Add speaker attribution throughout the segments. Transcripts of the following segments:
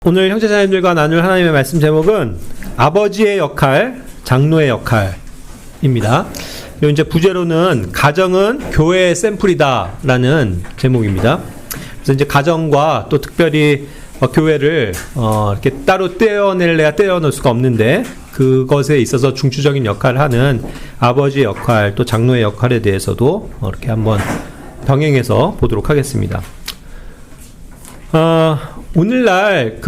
Speaker 1: 오늘 형제자매들과 나눌 하나님의 말씀 제목은 아버지의 역할, 장로의 역할입니다. 그리고 이제 부제로는 가정은 교회의 샘플이다라는 제목입니다. 그래서 이제 가정과 또 특별히 교회를 이렇게 따로 떼어낼래야 떼어놓을 수가 없는데 그것에 있어서 중추적인 역할을 하는 아버지의 역할, 또 장로의 역할에 대해서도 이렇게 한번 병행해서 보도록 하겠습니다. 오늘날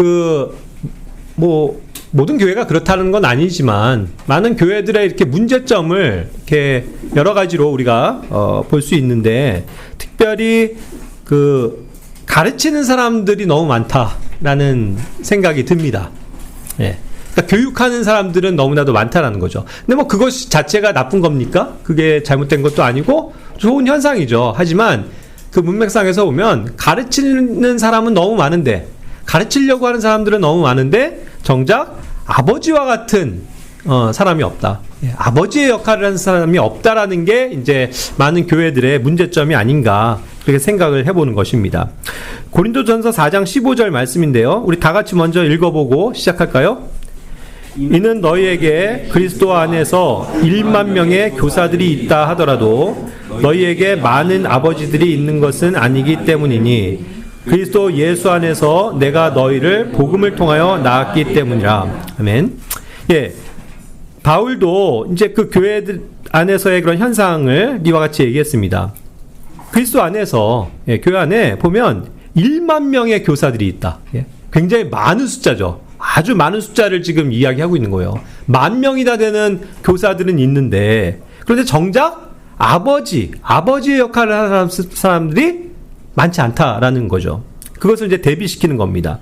Speaker 1: 모든 교회가 그렇다는 건 아니지만 많은 교회들의 이렇게 문제점을 이렇게 여러 가지로 우리가 볼 수 있는데, 특별히 가르치는 사람들이 너무 많다라는 생각이 듭니다. 예. 그러니까 교육하는 사람들은 너무나도 많다라는 거죠. 근데 뭐 그것 자체가 나쁜 겁니까? 그게 잘못된 것도 아니고 좋은 현상이죠. 하지만 그 문맥상에서 보면 가르치는 사람은 너무 많은데, 가르치려고 하는 사람들은 너무 많은데 정작 아버지와 같은 사람이 없다. 예, 아버지의 역할을 하는 사람이 없다라는 게 이제 많은 교회들의 문제점이 아닌가, 그렇게 생각을 해보는 것입니다. 고린도전서 4장 15절 말씀인데요. 우리 다 같이 먼저 읽어보고 시작할까요? 이는 너희에게 그리스도 안에서 1만 명의 교사들이 있다 하더라도 너희에게 많은 아버지들이 있는 것은 아니기 때문이니 그리스도 예수 안에서 내가 너희를 복음을 통하여 낳았기 때문이라. 아멘. 예, 바울도 이제 그 교회들 안에서의 그런 현상을 이와 같이 얘기했습니다. 그리스도 안에서, 예, 교회 안에 보면 1만 명의 교사들이 있다. 예, 굉장히 많은 숫자죠. 아주 많은 숫자를 지금 이야기하고 있는 거예요. 10,000명이나 되는 교사들은 있는데, 그런데 정작 아버지의 역할을 하는 사람들이 많지 않다라는 거죠. 그것을 이제 대비시키는 겁니다.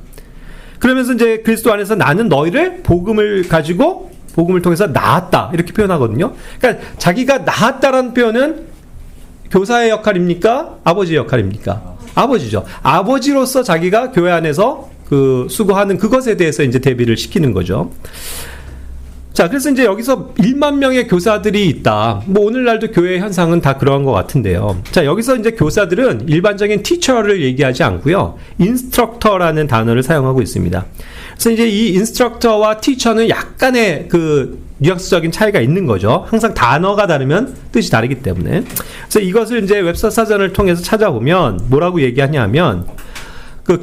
Speaker 1: 그러면서 이제 그리스도 안에서 나는 너희를 복음을 가지고 복음을 통해서 낳았다, 이렇게 표현하거든요. 그러니까 자기가 낳았다라는 표현은 교사의 역할입니까? 아버지의 역할입니까? 아버지죠. 아버지로서 자기가 교회 안에서 수고하는 그것에 대해서 이제 대비를 시키는 거죠. 자, 그래서 이제 여기서 1만 명의 교사들이 있다. 뭐 오늘날도 교회 현상은 다 그러한 것 같은데요. 자, 여기서 이제 교사들은 일반적인 티처를 얘기하지 않고요, 인스트럭터라는 단어를 사용하고 있습니다. 그래서 이제 이 인스트럭터와 티처는 약간의 뉘앙스적인 차이가 있는 거죠. 항상 단어가 다르면 뜻이 다르기 때문에. 그래서 이것을 이제 웹서 사전을 통해서 찾아보면 뭐라고 얘기하냐면,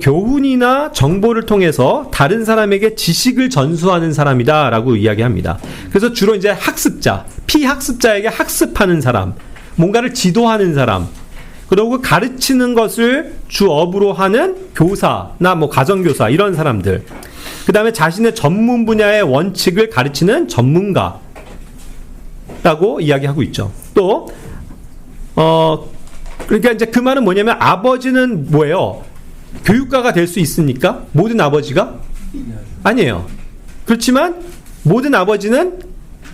Speaker 1: 교훈이나 정보를 통해서 다른 사람에게 지식을 전수하는 사람이다 라고 이야기합니다. 그래서 주로 이제 학습자, 피학습자에게 학습하는 사람, 뭔가를 지도하는 사람, 그리고 가르치는 것을 주업으로 하는 교사나 뭐 가정교사, 이런 사람들, 그 다음에 자신의 전문 분야의 원칙을 가르치는 전문가라고 이야기하고 있죠. 또 그러니까 이제 그 말은 뭐냐면, 아버지는 뭐예요? 교육가가 될 수 있습니까? 모든 아버지가? 아니에요. 그렇지만 모든 아버지는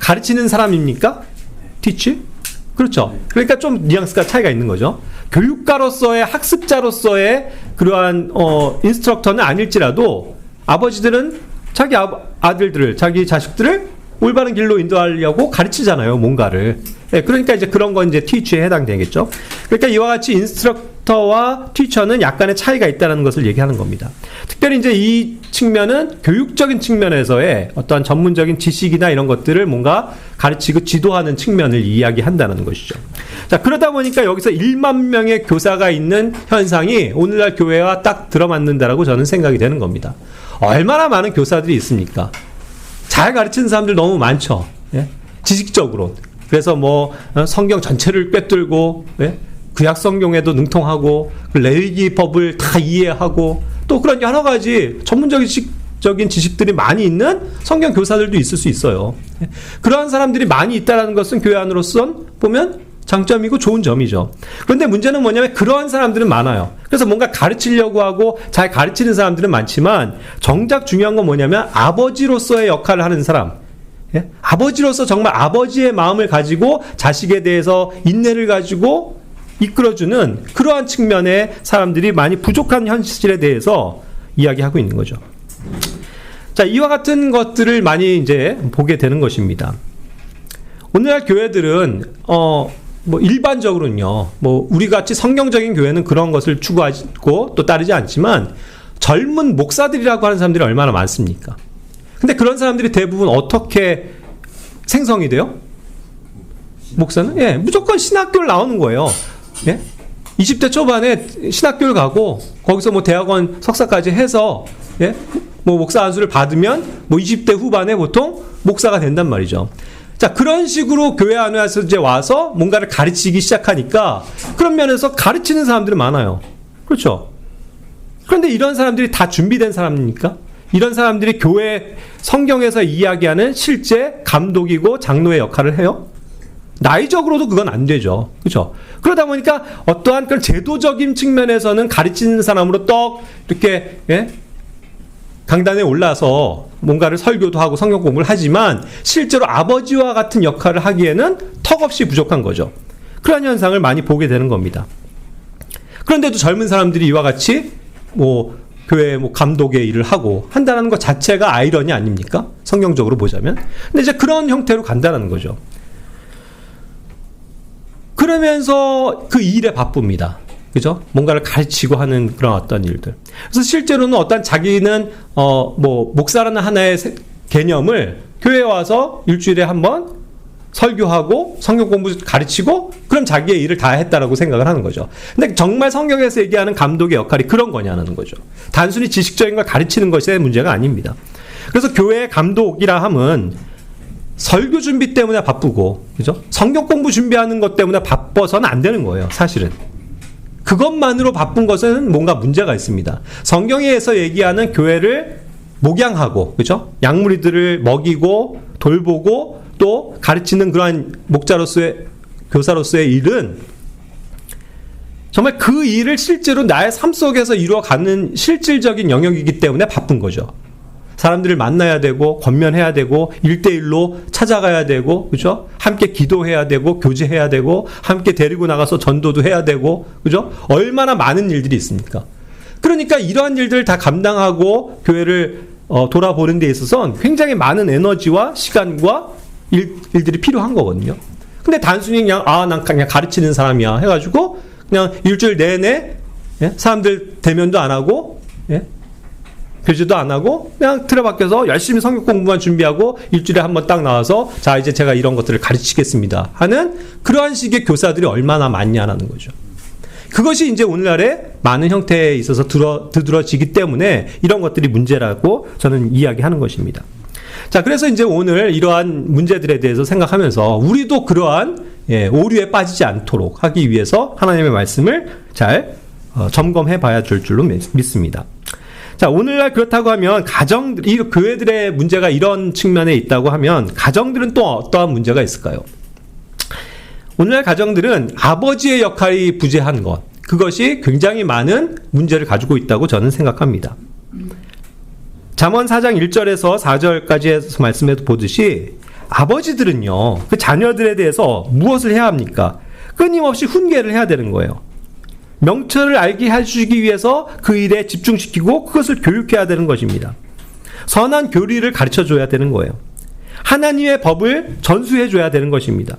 Speaker 1: 가르치는 사람입니까? teach? 그렇죠. 그러니까 좀 뉘앙스가 차이가 있는 거죠. 교육가로서의, 학습자로서의 그러한 인스트럭터는 아닐지라도 아버지들은 자기 아들들을, 자기 자식들을 올바른 길로 인도하려고 가르치잖아요, 뭔가를. 네, 그러니까 이제 그런 건 이제 teach에 해당되겠죠. 그러니까 이와 같이 인스트럭터와 teacher는 약간의 차이가 있다는 것을 얘기하는 겁니다. 특별히 이제 이 측면은 교육적인 측면에서의 어떠한 전문적인 지식이나 이런 것들을 뭔가 가르치고 지도하는 측면을 이야기한다는 것이죠. 자, 그러다 보니까 여기서 1만 명의 교사가 있는 현상이 오늘날 교회와 딱 들어맞는다라고 저는 생각이 되는 겁니다. 얼마나 많은 교사들이 있습니까? 잘 가르치는 사람들 너무 많죠. 예? 지식적으로. 그래서 성경 전체를 꿰뚫고, 예? 구약 성경에도 능통하고, 레위기법을 다 이해하고, 또 그런 여러 가지 전문적인 지식들이 많이 있는 성경 교사들도 있을 수 있어요. 예? 그러한 사람들이 많이 있다는 것은 교회 안으로서 보면 장점이고 좋은 점이죠. 그런데 문제는 뭐냐면, 그러한 사람들은 많아요. 그래서 뭔가 가르치려고 하고 잘 가르치는 사람들은 많지만, 정작 중요한 건 뭐냐면 아버지로서의 역할을 하는 사람, 예? 아버지로서 정말 아버지의 마음을 가지고 자식에 대해서 인내를 가지고 이끌어주는 그러한 측면의 사람들이 많이 부족한 현실에 대해서 이야기하고 있는 거죠. 자, 이와 같은 것들을 많이 이제 보게 되는 것입니다. 오늘날 교회들은 일반적으로는요, 우리 같이 성경적인 교회는 그런 것을 추구하고 또 따르지 않지만, 젊은 목사들이라고 하는 사람들이 얼마나 많습니까? 근데 그런 사람들이 대부분 어떻게 생성이 돼요? 목사는? 예, 무조건 신학교를 나오는 거예요. 예? 20대 초반에 신학교를 가고 거기서 뭐 대학원 석사까지 해서 예? 뭐 목사 안수를 받으면 뭐 20대 후반에 보통 목사가 된단 말이죠. 자, 그런 식으로 교회 안에서 이제 와서 뭔가를 가르치기 시작하니까 그런 면에서 가르치는 사람들이 많아요. 그렇죠? 그런데 이런 사람들이 다 준비된 사람입니까? 이런 사람들이 교회 성경에서 이야기하는 실제 감독이고 장로의 역할을 해요? 나이적으로도 그건 안 되죠. 그렇죠? 그러다 보니까 어떠한 그런 제도적인 측면에서는 가르치는 사람으로 떡 이렇게 예? 강단에 올라서 뭔가를 설교도 하고 성경 공부를 하지만 실제로 아버지와 같은 역할을 하기에는 턱없이 부족한 거죠. 그런 현상을 많이 보게 되는 겁니다. 그런데도 젊은 사람들이 이와 같이 뭐 교회 뭐 감독의 일을 하고 한다는 것 자체가 아이러니 아닙니까? 성경적으로 보자면. 근데 이제 그런 형태로 간다는 거죠. 그러면서 그 일에 바쁩니다. 그죠? 뭔가를 가르치고 하는 그런 어떤 일들. 그래서 실제로는 어떤 자기는 뭐 목사라는 하나의 개념을 교회에 와서 일주일에 한 번 설교하고 성경 공부 가르치고 그럼 자기의 일을 다 했다라고 생각을 하는 거죠. 근데 정말 성경에서 얘기하는 감독의 역할이 그런 거냐는 거죠. 단순히 지식적인 걸 가르치는 것이 문제가 아닙니다. 그래서 교회의 감독이라 함은 설교 준비 때문에 바쁘고, 그죠? 성경 공부 준비하는 것 때문에 바빠서는 안 되는 거예요, 사실은. 그것만으로 바쁜 것은 뭔가 문제가 있습니다. 성경에서 얘기하는 교회를 목양하고, 그죠? 양무리들을 먹이고, 돌보고, 또 가르치는 그러한 목자로서의, 교사로서의 일은 정말 그 일을 실제로 나의 삶 속에서 이루어가는 실질적인 영역이기 때문에 바쁜 거죠. 사람들을 만나야 되고 권면해야 되고 1대1로 찾아가야 되고 그죠? 함께 기도해야 되고 교제해야 되고 함께 데리고 나가서 전도도 해야 되고 그죠? 얼마나 많은 일들이 있습니까? 그러니까 이러한 일들을 다 감당하고 교회를 돌아보는 데 있어서는 굉장히 많은 에너지와 시간과 일들이 필요한 거거든요. 근데 단순히 그냥 난 그냥 가르치는 사람이야 해가지고 그냥 일주일 내내 예? 사람들 대면도 안 하고 예? 교제도 안 하고 그냥 틀에 박혀서 열심히 성경 공부만 준비하고 일주일에 한 번 딱 나와서 자 이제 제가 이런 것들을 가르치겠습니다 하는 그러한 식의 교사들이 얼마나 많냐라는 거죠. 그것이 이제 오늘날의 많은 형태에 있어서 두드러지기 때문에 이런 것들이 문제라고 저는 이야기하는 것입니다. 자, 그래서 이제 오늘 이러한 문제들에 대해서 생각하면서 우리도 그러한 오류에 빠지지 않도록 하기 위해서 하나님의 말씀을 잘 점검해 봐야 될 줄로 믿습니다. 자, 오늘날 그렇다고 하면 이 교회들의 문제가 이런 측면에 있다고 하면 가정들은 또 어떠한 문제가 있을까요? 오늘날 가정들은 아버지의 역할이 부재한 것, 그것이 굉장히 많은 문제를 가지고 있다고 저는 생각합니다. 잠언 4장 1절에서 4절까지 말씀해도 보듯이 아버지들은요, 그 자녀들에 대해서 무엇을 해야 합니까? 끊임없이 훈계를 해야 되는 거예요. 명철을 알게 해주기 위해서 그 일에 집중시키고 그것을 교육해야 되는 것입니다. 선한 교리를 가르쳐줘야 되는 거예요. 하나님의 법을 전수해줘야 되는 것입니다.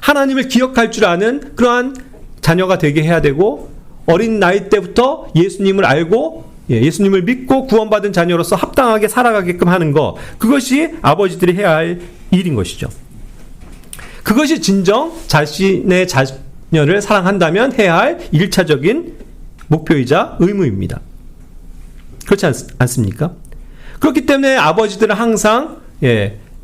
Speaker 1: 하나님을 기억할 줄 아는 그러한 자녀가 되게 해야 되고 어린 나이 때부터 예수님을 알고 예수님을 믿고 구원받은 자녀로서 합당하게 살아가게끔 하는 것, 그것이 아버지들이 해야 할 일인 것이죠. 그것이 진정 자신의 자녀를 사랑한다면 해야 할 1차적인 목표이자 의무입니다. 그렇지 않습니까? 그렇기 때문에 아버지들은 항상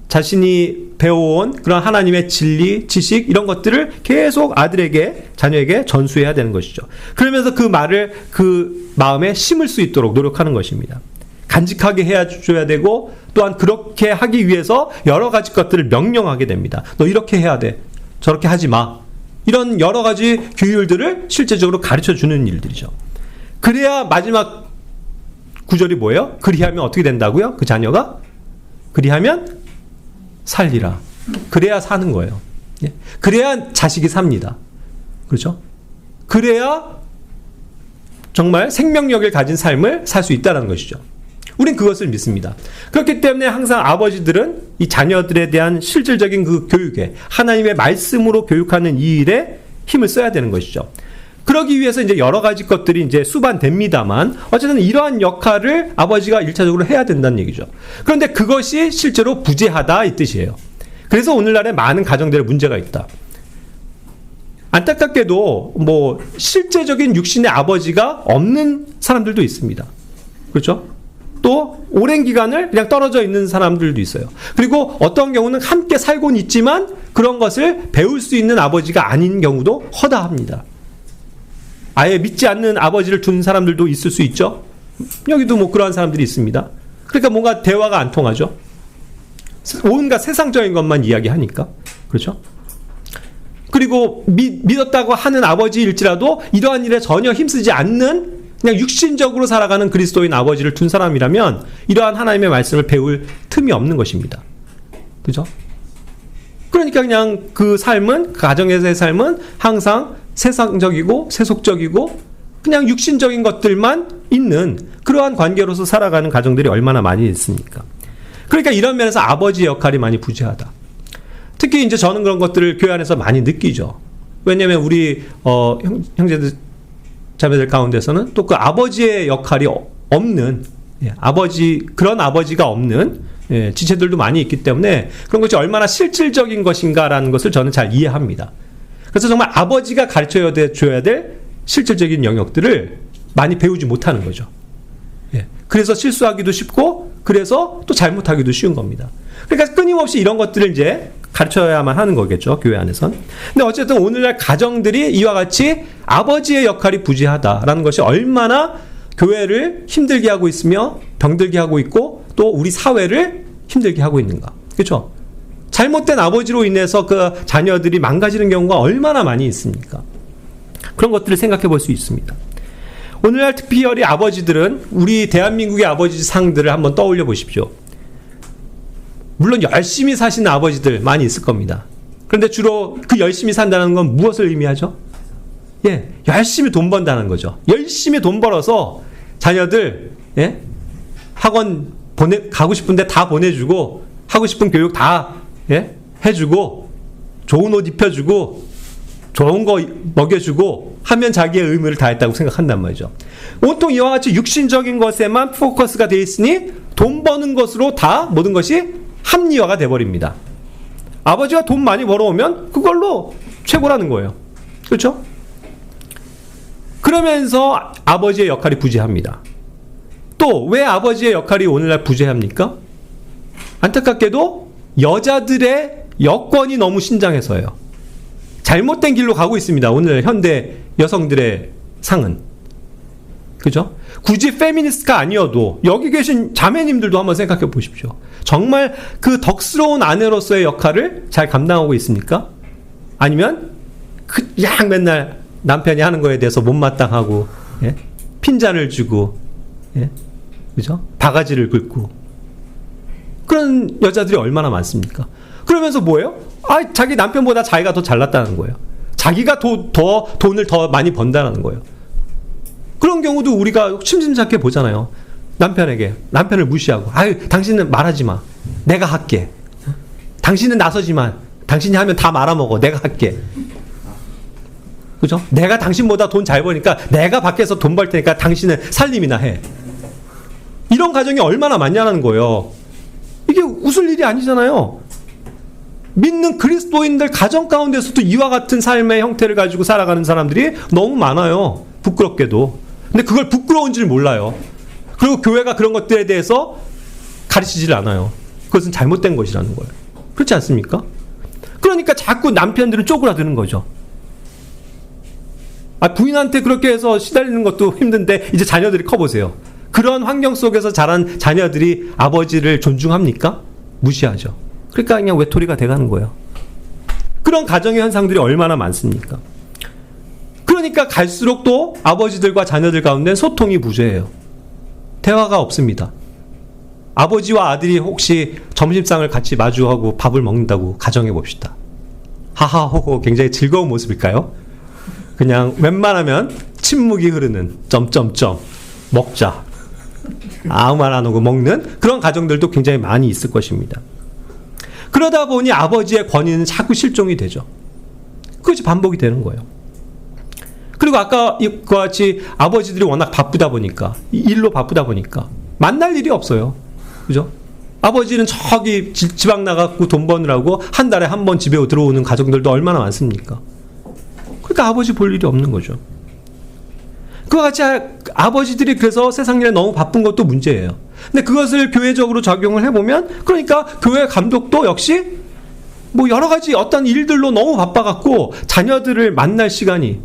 Speaker 1: 자신이 배워온 그런 하나님의 진리, 지식 이런 것들을 계속 아들에게, 자녀에게 전수해야 되는 것이죠. 그러면서 그 말을 그 마음에 심을 수 있도록 노력하는 것입니다. 간직하게 해줘야 되고 또한 그렇게 하기 위해서 여러 가지 것들을 명령하게 됩니다. 너 이렇게 해야 돼. 저렇게 하지 마. 이런 여러 가지 규율들을 실제적으로 가르쳐주는 일들이죠. 그래야 마지막 구절이 뭐예요? 그리하면 어떻게 된다고요? 그 자녀가? 그리하면 살리라. 그래야 사는 거예요. 그래야 자식이 삽니다. 그렇죠? 그래야 정말 생명력을 가진 삶을 살 수 있다는 것이죠. 우린 그것을 믿습니다. 그렇기 때문에 항상 아버지들은 이 자녀들에 대한 실질적인 그 교육에 하나님의 말씀으로 교육하는 이 일에 힘을 써야 되는 것이죠. 그러기 위해서 이제 여러 가지 것들이 이제 수반됩니다만, 어쨌든 이러한 역할을 아버지가 1차적으로 해야 된다는 얘기죠. 그런데 그것이 실제로 부재하다 이 뜻이에요. 그래서 오늘날에 많은 가정들에 문제가 있다. 안타깝게도 뭐 실제적인 육신의 아버지가 없는 사람들도 있습니다. 그렇죠? 또 오랜 기간을 그냥 떨어져 있는 사람들도 있어요. 그리고 어떤 경우는 함께 살고는 있지만 그런 것을 배울 수 있는 아버지가 아닌 경우도 허다합니다. 아예 믿지 않는 아버지를 둔 사람들도 있을 수 있죠. 여기도 뭐 그러한 사람들이 있습니다. 그러니까 뭔가 대화가 안 통하죠. 온갖 세상적인 것만 이야기하니까. 그렇죠? 그리고 믿었다고 하는 아버지일지라도 이러한 일에 전혀 힘쓰지 않는 그냥 육신적으로 살아가는 그리스도인 아버지를 둔 사람이라면 이러한 하나님의 말씀을 배울 틈이 없는 것입니다. 그죠? 그러니까 그냥 그 삶은, 그 가정에서의 삶은 항상 세상적이고 세속적이고 그냥 육신적인 것들만 있는 그러한 관계로서 살아가는 가정들이 얼마나 많이 있습니까? 그러니까 이런 면에서 아버지의 역할이 많이 부재하다. 특히 이제 저는 그런 것들을 교회 안에서 많이 느끼죠. 왜냐하면 우리 형제들 자매들 가운데서는 또 그 아버지의 역할이 없는, 그런 아버지가 없는 지체들도 많이 있기 때문에 그런 것이 얼마나 실질적인 것인가라는 것을 저는 잘 이해합니다. 그래서 정말 아버지가 가르쳐줘야 될 실질적인 영역들을 많이 배우지 못하는 거죠. 그래서 실수하기도 쉽고 그래서 또 잘못하기도 쉬운 겁니다. 그러니까 끊임없이 이런 것들을 이제 가르쳐야만 하는 거겠죠, 교회 안에선. 근데 어쨌든 오늘날 가정들이 이와 같이 아버지의 역할이 부재하다라는 것이 얼마나 교회를 힘들게 하고 있으며 병들게 하고 있고 또 우리 사회를 힘들게 하고 있는가. 그렇죠? 잘못된 아버지로 인해서 그 자녀들이 망가지는 경우가 얼마나 많이 있습니까? 그런 것들을 생각해 볼 수 있습니다. 오늘날 특별히 아버지들은 우리 대한민국의 아버지 상들을 한번 떠올려 보십시오. 물론 열심히 사시는 아버지들 많이 있을 겁니다. 그런데 주로 그 열심히 산다는 건 무엇을 의미하죠? 열심히 돈 번다는 거죠. 열심히 돈 벌어서 자녀들 학원 가고 싶은데 다 보내주고 하고 싶은 교육 다 해주고 좋은 옷 입혀주고 좋은 거 먹여주고 하면 자기의 의무를 다했다고 생각한단 말이죠. 온통 이와 같이 육신적인 것에만 포커스가 돼 있으니 돈 버는 것으로 다 모든 것이 합리화가 돼버립니다. 아버지가 돈 많이 벌어오면 그걸로 최고라는 거예요. 그렇죠? 그러면서 아버지의 역할이 부재합니다. 또 왜 아버지의 역할이 오늘날 부재합니까? 안타깝게도 여자들의 여건이 너무 신장해서예요. 잘못된 길로 가고 있습니다. 오늘 현대 여성들의 상은. 그죠? 굳이 페미니스트가 아니어도 여기 계신 자매님들도 한번 생각해 보십시오. 정말 그 덕스러운 아내로서의 역할을 잘 감당하고 있습니까? 아니면 그냥 맨날 남편이 하는 거에 대해서 못마땅하고 핀잔을 주고 그죠? 바가지를 긁고 그런 여자들이 얼마나 많습니까? 그러면서 뭐예요? 자기 남편보다 자기가 더 잘났다는 거예요. 자기가 돈을 더 많이 번다는 거예요. 그런 경우도 우리가 심심찮게 보잖아요. 남편을 무시하고 당신은 말하지 마. 내가 할게. 당신은 나서지만 당신이 하면 다 말아먹어. 내가 할게. 그죠? 내가 당신보다 돈 잘 버니까 내가 밖에서 돈 벌 테니까 당신은 살림이나 해. 이런 가정이 얼마나 많냐는 거예요. 이게 웃을 일이 아니잖아요. 믿는 그리스도인들 가정 가운데서도 이와 같은 삶의 형태를 가지고 살아가는 사람들이 너무 많아요. 부끄럽게도. 근데 그걸 부끄러운 줄 몰라요. 그리고 교회가 그런 것들에 대해서 가르치질 않아요. 그것은 잘못된 것이라는 거예요. 그렇지 않습니까? 그러니까 자꾸 남편들은 쪼그라드는 거죠. 부인한테 그렇게 해서 시달리는 것도 힘든데 이제 자녀들이 커보세요. 그런 환경 속에서 자란 자녀들이 아버지를 존중합니까? 무시하죠. 그러니까 그냥 외톨이가 돼가는 거예요. 그런 가정의 현상들이 얼마나 많습니까? 그러니까 갈수록 또 아버지들과 자녀들 가운데 소통이 부재해요. 대화가 없습니다. 아버지와 아들이 혹시 점심상을 같이 마주하고 밥을 먹는다고 가정해 봅시다. 하하호호 굉장히 즐거운 모습일까요? 그냥 웬만하면 침묵이 흐르는 점점점 먹자. 아무 말 안 하고 먹는 그런 가정들도 굉장히 많이 있을 것입니다. 그러다 보니 아버지의 권위는 자꾸 실종이 되죠. 그것이 반복이 되는 거예요. 그리고 아까 그와 같이 아버지들이 워낙 바쁘다 보니까, 일로 바쁘다 보니까 만날 일이 없어요. 그죠? 아버지는 저기 지방 나가고 돈 버느라고 한 달에 한 번 집에 들어오는 가정들도 얼마나 많습니까? 그러니까 아버지 볼 일이 없는 거죠. 그와 같이 아버지들이 그래서 세상 일에 너무 바쁜 것도 문제예요. 근데 그것을 교회적으로 적용을 해보면, 그러니까 교회 감독도 역시 뭐 여러 가지 어떤 일들로 너무 바빠갖고 자녀들을 만날 시간이,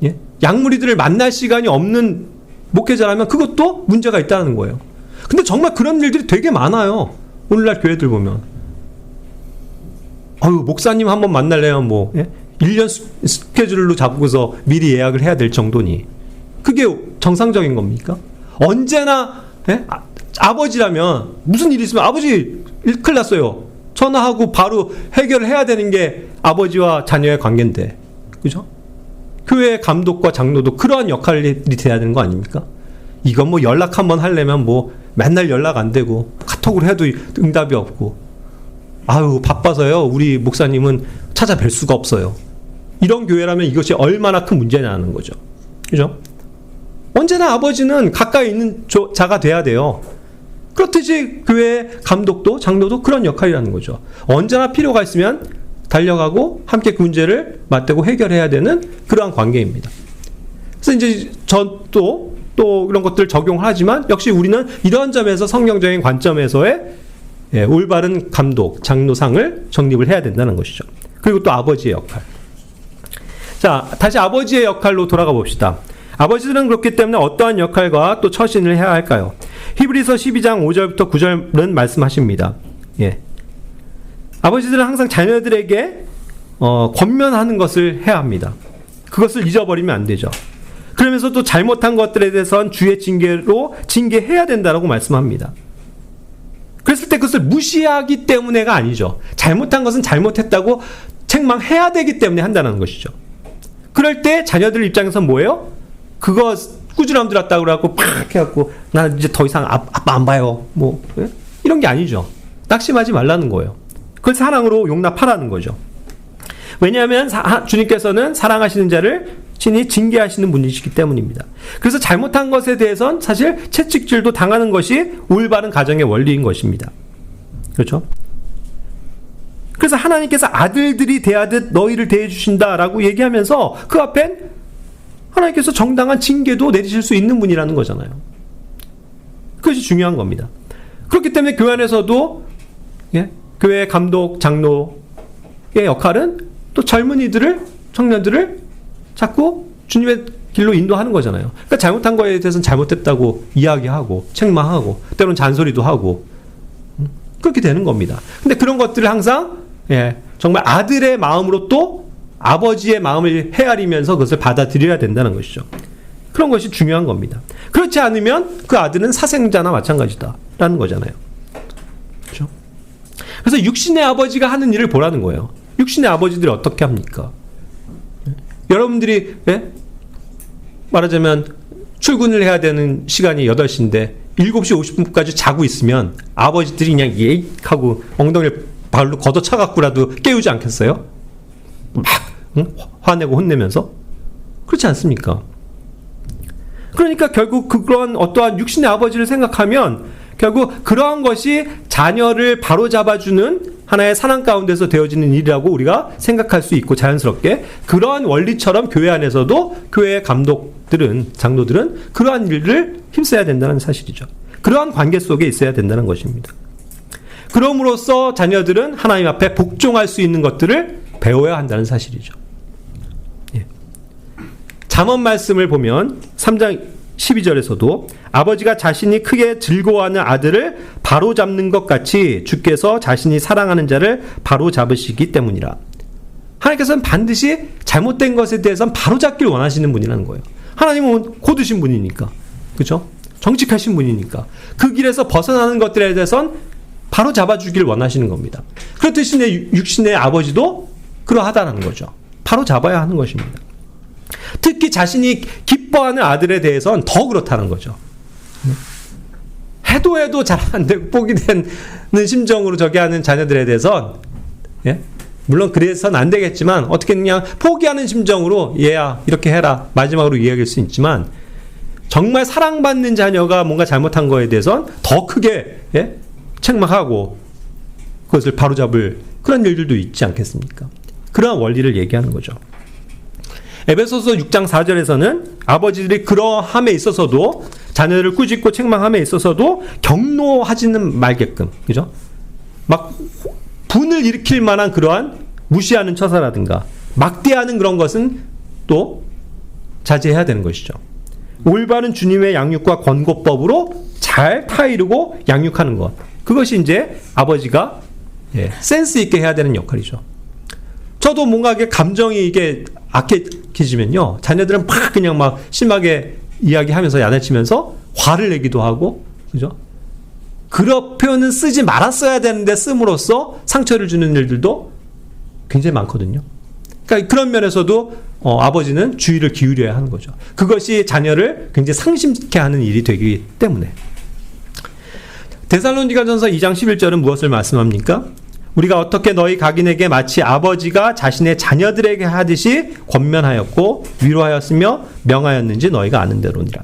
Speaker 1: 예? 양무리들을 만날 시간이 없는 목회자라면 그것도 문제가 있다는 거예요. 근데 정말 그런 일들이 되게 많아요. 오늘날 교회들 보면. 목사님 한번 만날려면 뭐, 예? 1년 스케줄로 잡고서 미리 예약을 해야 될 정도니. 그게 정상적인 겁니까? 언제나, 예? 아버지라면 무슨 일이 있으면 아버지 큰일 났어요. 전화하고 바로 해결을 해야 되는 게 아버지와 자녀의 관계인데. 그죠? 교회 감독과 장로도 그러한 역할이 돼야 되는 거 아닙니까? 이건 뭐 연락 한번 하려면 뭐 맨날 연락 안 되고 카톡으로 해도 응답이 없고, 바빠서요 우리 목사님은 찾아뵐 수가 없어요. 이런 교회라면 이것이 얼마나 큰 문제냐는 거죠. 그죠? 언제나 아버지는 가까이 있는 자가 돼야 돼요. 그렇듯이 교회 감독도 장로도 그런 역할이라는 거죠. 언제나 필요가 있으면 달려가고 함께 그 문제를 맞대고 해결해야 되는 그러한 관계입니다. 그래서 이제 또 이런 것들을 적용하지만 역시 우리는 이런 점에서 성경적인 관점에서의 올바른 감독, 장로상을 정립을 해야 된다는 것이죠. 그리고 또 아버지의 역할. 자, 다시 아버지의 역할로 돌아가 봅시다. 아버지들은 그렇기 때문에 어떠한 역할과 또 처신을 해야 할까요? 히브리서 12장 5절부터 9절은 말씀하십니다. 예. 아버지들은 항상 자녀들에게 권면하는 것을 해야 합니다. 그것을 잊어버리면 안 되죠. 그러면서 또 잘못한 것들에 대해서는 주의 징계로 징계해야 된다고 말씀합니다. 그랬을 때 그것을 무시하기 때문에가 아니죠. 잘못한 것은 잘못했다고 책망해야 되기 때문에 한다는 것이죠. 그럴 때 자녀들 입장에서 뭐예요? 그거 꾸준함 들었다고 그래갖고 팍 해갖고 나 이제 더 이상 아빠 안 봐요. 뭐 이런 게 아니죠. 낙심하지 말라는 거예요. 그걸 사랑으로 용납하라는 거죠. 왜냐하면 주님께서는 사랑하시는 자를 친히 징계하시는 분이시기 때문입니다. 그래서 잘못한 것에 대해서는 사실 채찍질도 당하는 것이 올바른 가정의 원리인 것입니다. 그렇죠? 그래서 하나님께서 아들들이 대하듯 너희를 대해주신다라고 얘기하면서 그 앞엔 하나님께서 정당한 징계도 내리실 수 있는 분이라는 거잖아요. 그것이 중요한 겁니다. 그렇기 때문에 교회 안에서도 교회 감독, 장로의 역할은 또 젊은이들을, 청년들을 자꾸 주님의 길로 인도하는 거잖아요. 그러니까 잘못한 거에 대해서는 잘못했다고 이야기하고 책망하고 때로는 잔소리도 하고 그렇게 되는 겁니다. 근데 그런 것들을 항상 정말 아들의 마음으로 또 아버지의 마음을 헤아리면서 그것을 받아들여야 된다는 것이죠. 그런 것이 중요한 겁니다. 그렇지 않으면 그 아들은 사생자나 마찬가지다라는 거잖아요. 그렇죠? 그래서 육신의 아버지가 하는 일을 보라는 거예요. 육신의 아버지들이 어떻게 합니까? 여러분들이 말하자면 출근을 해야 되는 시간이 8시인데 7시 50분까지 자고 있으면 아버지들이 그냥 예익하고 엉덩이를 발로 걷어차갖고라도 깨우지 않겠어요? 막 화내고 혼내면서? 그렇지 않습니까? 그러니까 결국 그런 어떠한 육신의 아버지를 생각하면 결국 그러한 것이 자녀를 바로잡아주는 하나의 사랑 가운데서 되어지는 일이라고 우리가 생각할 수 있고 자연스럽게 그러한 원리처럼 교회 안에서도 교회의 감독들은, 장로들은 그러한 일을 힘써야 된다는 사실이죠. 그러한 관계 속에 있어야 된다는 것입니다. 그럼으로써 자녀들은 하나님 앞에 복종할 수 있는 것들을 배워야 한다는 사실이죠. 잠언 말씀을 보면 3장 12절에서도 아버지가 자신이 크게 즐거워하는 아들을 바로잡는 것 같이 주께서 자신이 사랑하는 자를 바로잡으시기 때문이라. 하나님께서는 반드시 잘못된 것에 대해서는 바로잡기를 원하시는 분이라는 거예요. 하나님은 고드신 분이니까. 그렇죠? 정직하신 분이니까. 그 길에서 벗어나는 것들에 대해서는 바로잡아주길 원하시는 겁니다. 그렇듯이 육신의 아버지도 그러하다는 거죠. 바로잡아야 하는 것입니다. 특히 자신이 기뻐하는 아들에 대해서는 더 그렇다는 거죠. 해도 잘 안 되고 포기되는 심정으로 저기 하는 자녀들에 대해서는 물론 그래서는 안 되겠지만 어떻게 그냥 포기하는 심정으로 얘야 이렇게 해라 마지막으로 이야기할 수 있지만 정말 사랑받는 자녀가 뭔가 잘못한 거에 대해서는 더 크게 책망하고 그것을 바로잡을 그런 일들도 있지 않겠습니까? 그러한 원리를 얘기하는 거죠. 에베소서 6장 4절에서는 아버지들이 그러함에 있어서도 자녀를 꾸짖고 책망함에 있어서도 경노하지는 말게끔, 그죠? 막 분을 일으킬 만한 그러한 무시하는 처사라든가 막대하는 그런 것은 또 자제해야 되는 것이죠. 올바른 주님의 양육과 권고법으로 잘 타이르고 양육하는 것. 그것이 이제 아버지가 센스 있게 해야 되는 역할이죠. 저도 뭔가 이게 감정이 이게 악해지면요, 자녀들은 막 그냥 막 심하게 이야기하면서 야단치면서 화를 내기도 하고, 그죠? 그런 표현은 쓰지 말았어야 되는데 씀으로써 상처를 주는 일들도 굉장히 많거든요. 그러니까 그런 면에서도 아버지는 주의를 기울여야 하는 거죠. 그것이 자녀를 굉장히 상심케 하는 일이 되기 때문에. 데살로니가전서 2장 11절은 무엇을 말씀합니까? 우리가 어떻게 너희 각인에게 마치 아버지가 자신의 자녀들에게 하듯이 권면하였고 위로하였으며 명하였는지 너희가 아는 대로니라.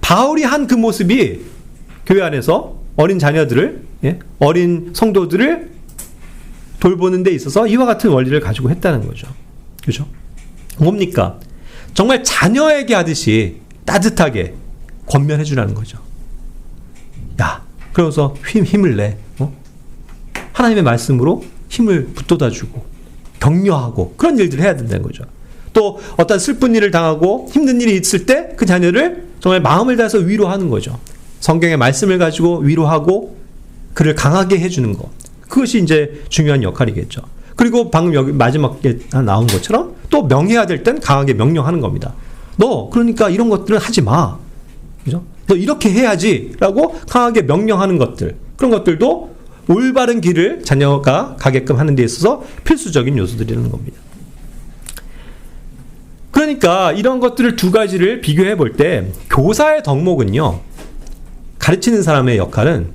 Speaker 1: 바울이 한 그 모습이 교회 안에서 어린 자녀들을, 어린 성도들을 돌보는 데 있어서 이와 같은 원리를 가지고 했다는 거죠. 그죠? 뭡니까? 정말 자녀에게 하듯이 따뜻하게 권면해 주라는 거죠. 야, 그러면서 힘을 내. 하나님의 말씀으로 힘을 북돋아 주고 격려하고 그런 일들을 해야 된다는 거죠. 또 어떤 슬픈 일을 당하고 힘든 일이 있을 때 그 자녀를 정말 마음을 다해서 위로하는 거죠. 성경의 말씀을 가지고 위로하고 그를 강하게 해주는 것. 그것이 이제 중요한 역할이겠죠. 그리고 방금 여기 마지막에 나온 것처럼 또 명해야 될 땐 강하게 명령하는 겁니다. 너 그러니까 이런 것들은 하지 마. 그죠? 너 이렇게 해야지 라고 강하게 명령하는 것들. 그런 것들도 올바른 길을 자녀가 가게끔 하는 데 있어서 필수적인 요소들이라는 겁니다. 그러니까 이런 것들을 두 가지를 비교해 볼 때 교사의 덕목은요, 가르치는 사람의 역할은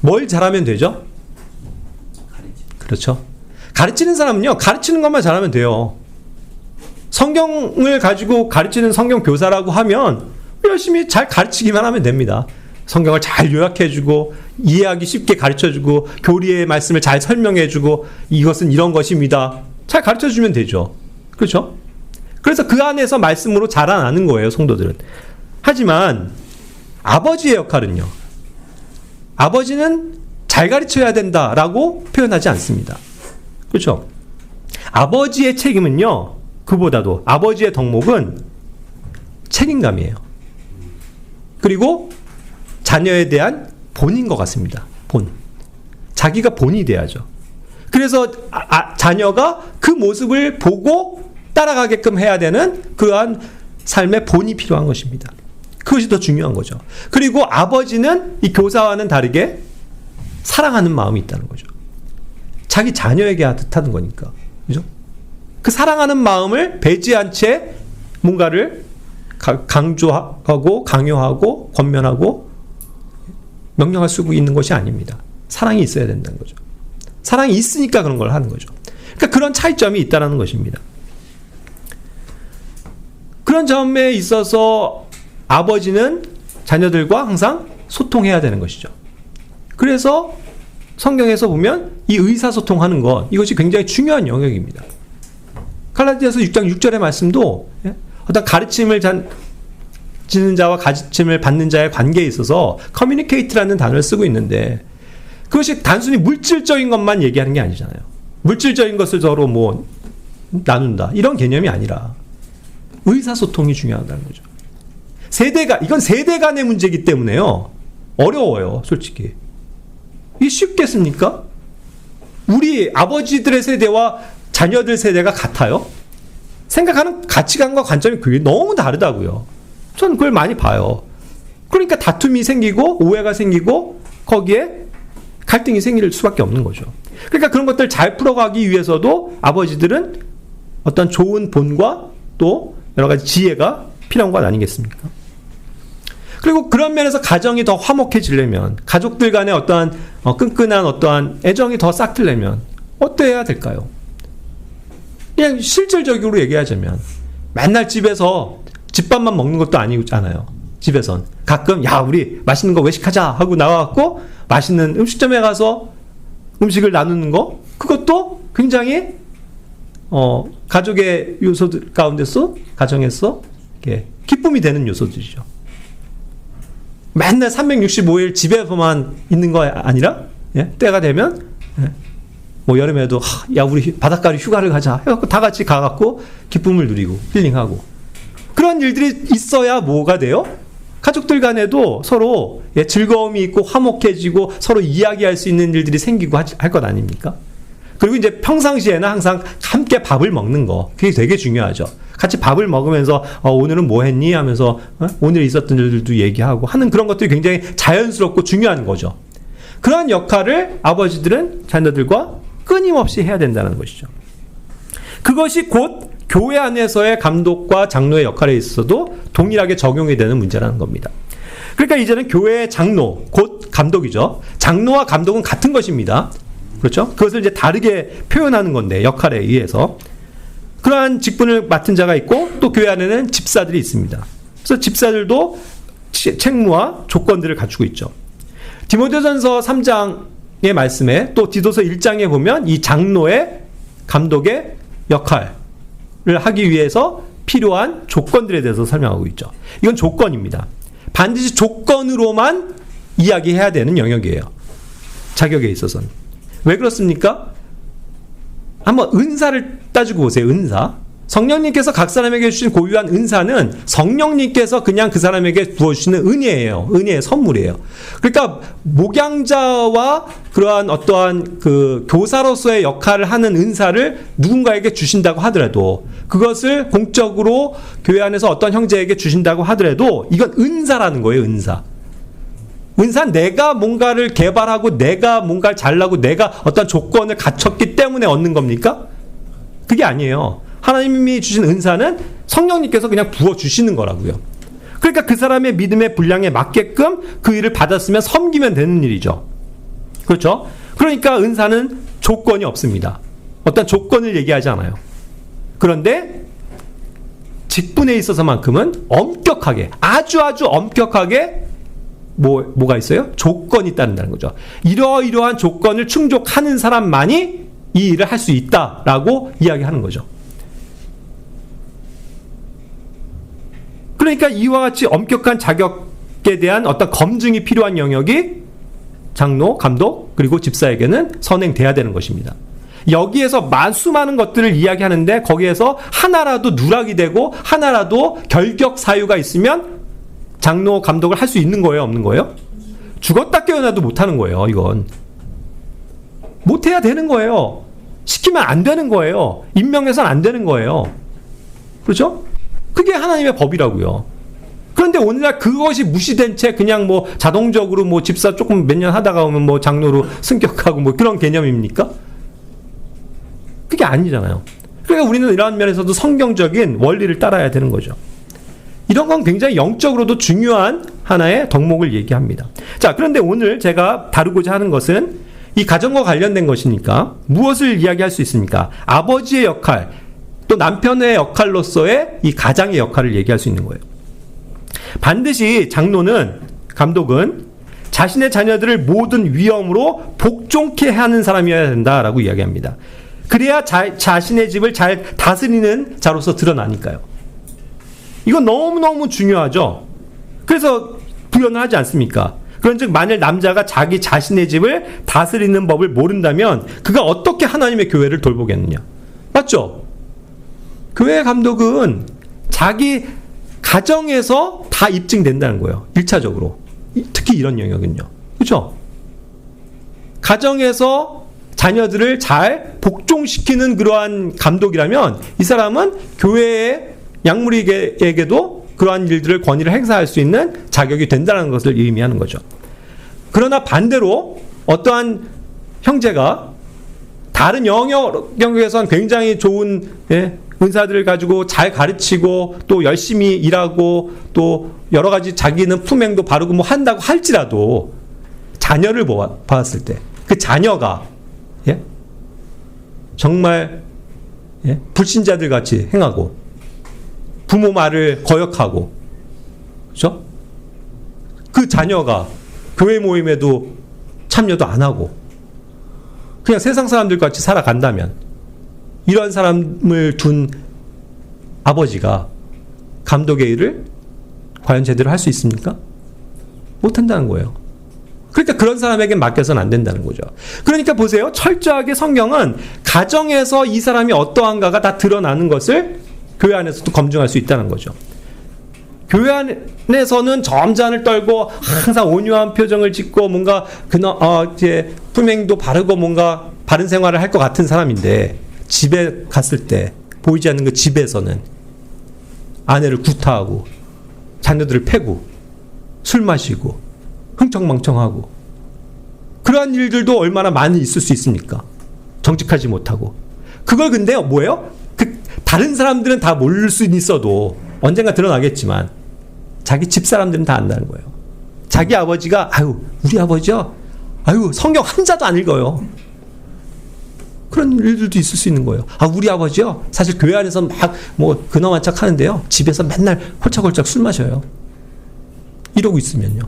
Speaker 1: 뭘 잘하면 되죠? 그렇죠. 가르치는 사람은요, 가르치는 것만 잘하면 돼요. 성경을 가지고 가르치는 성경 교사라고 하면 열심히 잘 가르치기만 하면 됩니다. 성경을 잘 요약해주고 이해하기 쉽게 가르쳐주고 교리의 말씀을 잘 설명해주고 이것은 이런 것입니다. 잘 가르쳐주면 되죠. 그렇죠? 그래서 그 안에서 말씀으로 자라나는 거예요, 성도들은. 하지만 아버지의 역할은요, 아버지는 잘 가르쳐야 된다라고 표현하지 않습니다. 그렇죠? 아버지의 책임은요, 그보다도 아버지의 덕목은 책임감이에요. 그리고 자녀에 대한 본인 것 같습니다. 본. 자기가 본이 돼야죠. 그래서 자녀가 그 모습을 보고 따라가게끔 해야 되는 그러한 삶의 본이 필요한 것입니다. 그것이 더 중요한 거죠. 그리고 아버지는 이 교사와는 다르게 사랑하는 마음이 있다는 거죠. 자기 자녀에게 하는 거니까. 그죠? 그 사랑하는 마음을 배제한 채 뭔가를 강조하고 강요하고 권면하고 명령할 수 있는 것이 아닙니다. 사랑이 있어야 된다는 거죠. 사랑이 있으니까 그런 걸 하는 거죠. 그러니까 그런 차이점이 있다는 것입니다. 그런 점에 있어서 아버지는 자녀들과 항상 소통해야 되는 것이죠. 그래서 성경에서 보면 이 의사소통하는 것, 이것이 굉장히 중요한 영역입니다. 갈라디아서 6장 6절의 말씀도 어떤 가르침을 지는 자와 가르침을 받는 자의 관계에 있어서 커뮤니케이트라는 단어를 쓰고 있는데 그것이 단순히 물질적인 것만 얘기하는 게 아니잖아요. 물질적인 것을 서로 뭐 나눈다 이런 개념이 아니라 의사소통이 중요하다는 거죠. 이건 세대 간의 문제이기 때문에요. 어려워요, 솔직히. 이게 쉽겠습니까? 우리 아버지들의 세대와 자녀들 세대가 같아요? 생각하는 가치관과 관점이 그게 너무 다르다고요. 저는 그걸 많이 봐요. 그러니까 다툼이 생기고 오해가 생기고 거기에 갈등이 생길 수밖에 없는 거죠. 그러니까 그런 것들 잘 풀어가기 위해서도 아버지들은 어떤 좋은 본과 또 여러 가지 지혜가 필요한 것 아니겠습니까? 그리고 그런 면에서 가정이 더 화목해지려면, 가족들 간의 어떠한 끈끈한 어떠한 애정이 더 싹트려면 어때야 될까요? 그냥 실질적으로 얘기하자면 맨날 집에서 집밥만 먹는 것도 아니잖아요. 집에선 가끔 야 우리 맛있는 거 외식하자 하고 나와갖고 맛있는 음식점에 가서 음식을 나누는 거, 그것도 굉장히 가족의 요소들 가운데서, 가정에서 기쁨이 되는 요소들이죠. 맨날 365일 집에서만 있는 거 아니라, 때가 되면, 뭐 여름에도, 야, 우리 바닷가로 휴가를 가자 해갖고 다 같이 가갖고 기쁨을 누리고 힐링하고. 그런 일들이 있어야 뭐가 돼요? 가족들 간에도 서로 즐거움이 있고 화목해지고 서로 이야기할 수 있는 일들이 생기고 할 것 아닙니까? 그리고 이제 평상시에는 항상 함께 밥을 먹는 거, 그게 되게 중요하죠. 같이 밥을 먹으면서 오늘은 뭐 했니? 하면서 오늘 있었던 일들도 얘기하고 하는 그런 것들이 굉장히 자연스럽고 중요한 거죠. 그러한 역할을 아버지들은 자녀들과 끊임없이 해야 된다는 것이죠. 그것이 곧 교회 안에서의 감독과 장로의 역할에 있어서도 동일하게 적용이 되는 문제라는 겁니다. 그러니까 이제는 교회의 장로, 곧 감독이죠. 장로와 감독은 같은 것입니다. 그렇죠? 그것을 이제 다르게 표현하는 건데, 역할에 의해서. 그러한 직분을 맡은 자가 있고, 또 교회 안에는 집사들이 있습니다. 그래서 집사들도 책무와 조건들을 갖추고 있죠. 디모데전서 3장의 말씀에, 또 디도서 1장에 보면 이 장로의 감독의 역할을 하기 위해서 필요한 조건들에 대해서 설명하고 있죠. 이건 조건입니다. 반드시 조건으로만 이야기해야 되는 영역이에요. 자격에 있어서는. 왜 그렇습니까? 한번 은사를 따지고 보세요. 은사. 성령님께서 각 사람에게 주신 고유한 은사는 성령님께서 그냥 그 사람에게 부어주시는 은혜예요. 은혜의 선물이에요. 그러니까 목양자와 그러한 어떠한 그 교사로서의 역할을 하는 은사를 누군가에게 주신다고 하더라도, 그것을 공적으로 교회 안에서 어떤 형제에게 주신다고 하더라도 이건 은사라는 거예요. 은사. 은사는 내가 뭔가를 개발하고 내가 뭔가를 잘나고 내가 어떤 조건을 갖췄기 때문에 얻는 겁니까? 그게 아니에요. 하나님이 주신 은사는 성령님께서 그냥 부어주시는 거라고요. 그러니까 그 사람의 믿음의 분량에 맞게끔 그 일을 받았으면 섬기면 되는 일이죠. 그렇죠? 그러니까 은사는 조건이 없습니다. 어떤 조건을 얘기하지 않아요. 그런데 직분에 있어서만큼은 엄격하게, 아주 엄격하게 뭐가 있어요? 조건이 따른다는 거죠. 이러이러한 조건을 충족하는 사람만이 이 일을 할 수 있다라고 이야기하는 거죠. 그러니까 이와 같이 엄격한 자격에 대한 어떤 검증이 필요한 영역이 장로, 감독, 그리고 집사에게는 선행돼야 되는 것입니다. 여기에서 수많은 것들을 이야기하는데 거기에서 하나라도 누락이 되고 하나라도 결격 사유가 있으면 장로, 감독을 할 수 있는 거예요? 없는 거예요? 죽었다 깨어나도 못하는 거예요. 이건 못해야 되는 거예요. 시키면 안 되는 거예요. 임명해서는 안 되는 거예요. 그렇죠? 그게 하나님의 법이라고요. 그런데 오늘날 그것이 무시된 채 그냥 뭐 자동적으로 뭐 집사 조금 몇 년 하다가 오면 뭐 장로로 승격하고 뭐 그런 개념입니까? 그게 아니잖아요. 그러니까 우리는 이러한 면에서도 성경적인 원리를 따라야 되는 거죠. 이런 건 굉장히 영적으로도 중요한 하나의 덕목을 얘기합니다. 자, 그런데 오늘 제가 다루고자 하는 것은 이 가정과 관련된 것이니까 무엇을 이야기할 수 있습니까? 아버지의 역할, 또 남편의 역할로서의 이 가장의 역할을 얘기할 수 있는 거예요. 반드시 장로는, 감독은 자신의 자녀들을 모든 위험으로 복종케 하는 사람이어야 된다라고 이야기합니다. 그래야 자신의 집을 잘 다스리는 자로서 드러나니까요. 이건 너무너무 중요하죠. 그래서 부연을 하지 않습니까? 그런즉 만일 남자가 자기 자신의 집을 다스리는 법을 모른다면 그가 어떻게 하나님의 교회를 돌보겠느냐? 맞죠? 교회 감독은 자기 가정에서 다 입증된다는 거예요. 1차적으로. 특히 이런 영역은요. 그렇죠? 가정에서 자녀들을 잘 복종시키는 그러한 감독이라면 이 사람은 교회의 양무리에게도 그러한 일들을 권위를 행사할 수 있는 자격이 된다는 것을 의미하는 거죠. 그러나 반대로 어떠한 형제가 다른 영역에선 굉장히 좋은 은사들을 가지고 잘 가르치고 또 열심히 일하고 또 여러 가지 자기는 품행도 바르고 뭐 한다고 할지라도 자녀를 봤을 때 그 자녀가 정말 불신자들 같이 행하고 부모 말을 거역하고, 그렇죠? 그 자녀가 교회 모임에도 참여도 안 하고 그냥 세상 사람들 같이 살아간다면, 이런 사람을 둔 아버지가 감독의 일을 과연 제대로 할 수 있습니까? 못한다는 거예요. 그러니까 그런 사람에게 맡겨서는 안 된다는 거죠. 그러니까 보세요. 철저하게 성경은 가정에서 이 사람이 어떠한가가 다 드러나는 것을 교회 안에서도 검증할 수 있다는 거죠. 교회 안에서는 점잖을 떨고 항상 온유한 표정을 짓고 뭔가 이제 품행도 바르고 뭔가 바른 생활을 할 것 같은 사람인데, 집에 갔을 때 보이지 않는 그 집에서는 아내를 구타하고 자녀들을 패고 술 마시고 흥청망청하고, 그러한 일들도 얼마나 많이 있을 수 있습니까? 정직하지 못하고. 그걸 근데 뭐예요? 다른 사람들은 다 모를 수 있어도 언젠가 드러나겠지만 자기 집 사람들은 다 안다는 거예요. 자기 아버지가 우리 아버지요, 성경 한자도 안 읽어요. 그런 일들도 있을 수 있는 거예요. 우리 아버지요, 사실 교회 안에서 막 근엄한 척 하는데요, 집에서 맨날 홀짝홀짝 술 마셔요. 이러고 있으면요.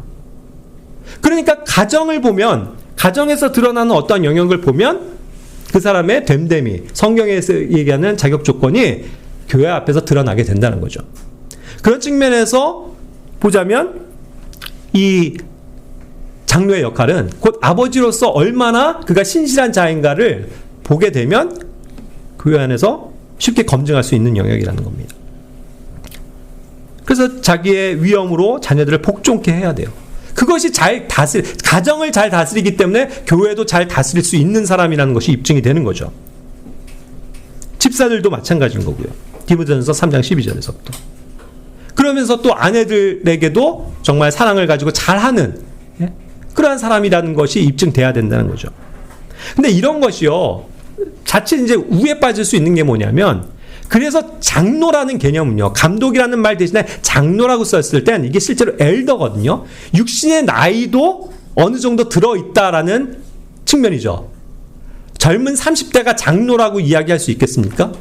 Speaker 1: 그러니까 가정을 보면, 가정에서 드러나는 어떠한 영역을 보면 그 사람의 됨됨이, 성경에서 얘기하는 자격 조건이 교회 앞에서 드러나게 된다는 거죠. 그런 측면에서 보자면 이 장로의 역할은 곧 아버지로서 얼마나 그가 신실한 자인가를 보게 되면 교회 안에서 쉽게 검증할 수 있는 영역이라는 겁니다. 그래서 자기의 위엄으로 자녀들을 복종케 해야 돼요. 그것이 가정을 잘 다스리기 때문에 교회도 잘 다스릴 수 있는 사람이라는 것이 입증이 되는 거죠. 집사들도 마찬가지인 거고요. 디모데전서 3장 12절에서부터. 그러면서 또 아내들에게도 정말 사랑을 가지고 잘하는 그러한 사람이라는 것이 입증돼야 된다는 거죠. 근데 이런 것이요, 자칫 이제 우에 빠질 수 있는 게 뭐냐면, 그래서 장로라는 개념은요, 감독이라는 말 대신에 장로라고 썼을 땐 이게 실제로 엘더거든요. 육신의 나이도 어느 정도 들어있다라는 측면이죠. 젊은 30대가 장로라고 이야기할 수 있겠습니까?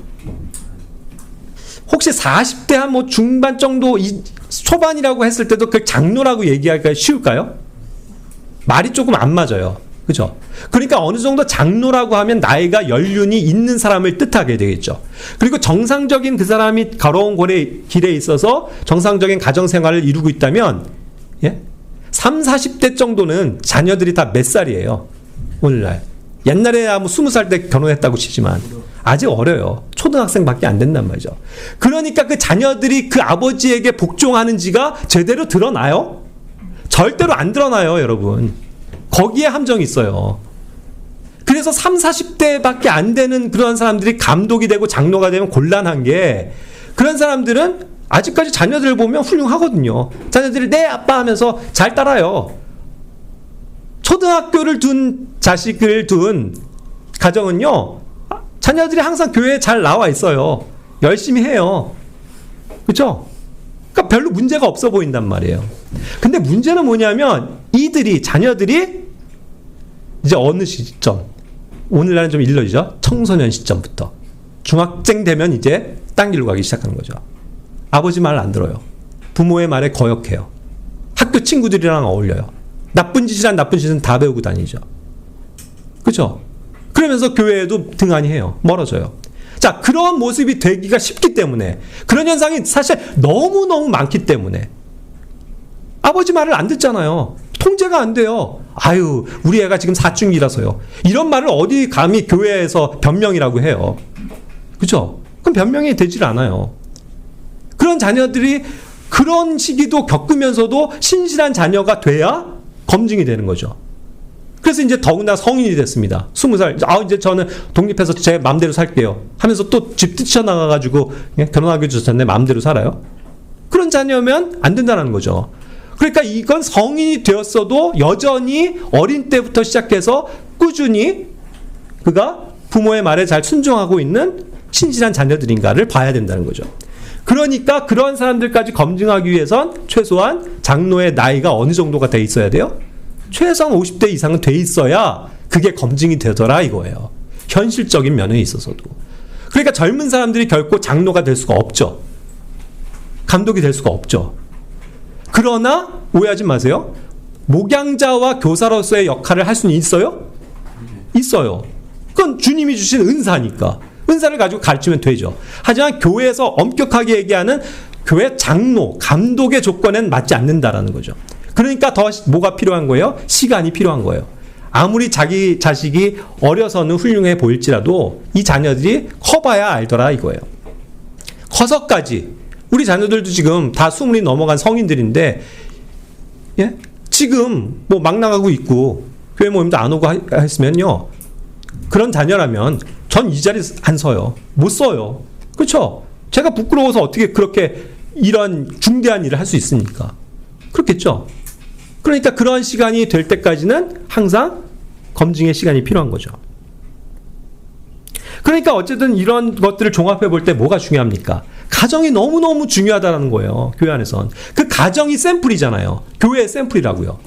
Speaker 1: 혹시 40대 한 중반 정도, 초반이라고 했을 때도 그 장로라고 얘기하기가 쉬울까요? 말이 조금 안 맞아요. 그죠? 그러니까 어느 정도 장로라고 하면 나이가 연륜이 있는 사람을 뜻하게 되겠죠. 그리고 정상적인 그 사람이 걸어온 길에 있어서 정상적인 가정생활을 이루고 있다면, 3, 40대 정도는 자녀들이 다 몇 살이에요? 오늘날. 옛날에 20살 때 결혼했다고 치지만 아직 어려요. 초등학생밖에 안 된단 말이죠. 그러니까 그 자녀들이 그 아버지에게 복종하는지가 제대로 드러나요? 절대로 안 드러나요, 여러분. 거기에 함정이 있어요. 그래서 3, 40대밖에 안 되는 그런 사람들이 감독이 되고 장로가 되면 곤란한 게, 그런 사람들은 아직까지 자녀들을 보면 훌륭하거든요. 자녀들이 네 아빠 하면서 잘 따라요. 초등학교를 둔 자식을 둔 가정은요, 자녀들이 항상 교회에 잘 나와 있어요. 열심히 해요. 그렇죠? 그러니까 별로 문제가 없어 보인단 말이에요. 근데 문제는 뭐냐면, 자녀들이 이제 어느 시점, 오늘날은 좀 일러지죠. 청소년 시점부터 중학생 되면 이제 딴 길로 가기 시작하는 거죠. 아버지 말 안 들어요. 부모의 말에 거역해요. 학교 친구들이랑 어울려요. 나쁜 짓은 다 배우고 다니죠. 그죠? 그러면서 교회에도 등한히 해요. 멀어져요. 자, 그런 모습이 되기가 쉽기 때문에, 그런 현상이 사실 너무너무 많기 때문에 아버지 말을 안 듣잖아요. 통제가 안 돼요. 우리 애가 지금 사춘기라서요. 이런 말을 어디 감히 교회에서 변명이라고 해요. 그죠? 그럼 변명이 되질 않아요. 그런 자녀들이 그런 시기도 겪으면서도 신실한 자녀가 돼야 검증이 되는 거죠. 그래서 이제 더구나 성인이 됐습니다. 20살. 이제 저는 독립해서 제 마음대로 살게요 하면서 또 집 뛰쳐나가가지고 결혼하기 전에 마음대로 살아요. 그런 자녀면 안 된다는 거죠. 그러니까 이건 성인이 되었어도 여전히 어린 때부터 시작해서 꾸준히 그가 부모의 말에 잘 순종하고 있는 신실한 자녀들인가를 봐야 된다는 거죠. 그러니까 그런 사람들까지 검증하기 위해선 최소한 장로의 나이가 어느 정도가 돼 있어야 돼요? 최소한 50대 이상은 돼 있어야 그게 검증이 되더라 이거예요. 현실적인 면에 있어서도. 그러니까 젊은 사람들이 결코 장로가 될 수가 없죠. 감독이 될 수가 없죠. 그러나 오해하지 마세요. 목양자와 교사로서의 역할을 할 수는 있어요? 있어요. 그건 주님이 주신 은사니까. 은사를 가지고 가르치면 되죠. 하지만 교회에서 엄격하게 얘기하는 교회 장로, 감독의 조건엔 맞지 않는다라는 거죠. 그러니까 더 뭐가 필요한 거예요? 시간이 필요한 거예요. 아무리 자기 자식이 어려서는 훌륭해 보일지라도 이 자녀들이 커봐야 알더라 이거예요. 커서까지 우리 자녀들도 지금 다 20이 넘어간 성인들인데, 예? 지금 뭐 막 나가고 있고 교회 모임도 안 오고 했으면요, 그런 자녀라면 전 이 자리 안 서요. 못 써요. 그렇죠? 제가 부끄러워서 어떻게 그렇게 이런 중대한 일을 할 수 있습니까? 그렇겠죠? 그러니까 그런 시간이 될 때까지는 항상 검증의 시간이 필요한 거죠. 그러니까 어쨌든 이런 것들을 종합해 볼 때 뭐가 중요합니까? 가정이 너무너무 중요하다는 거예요. 교회 안에선. 그 가정이 샘플이잖아요. 교회의 샘플이라고요.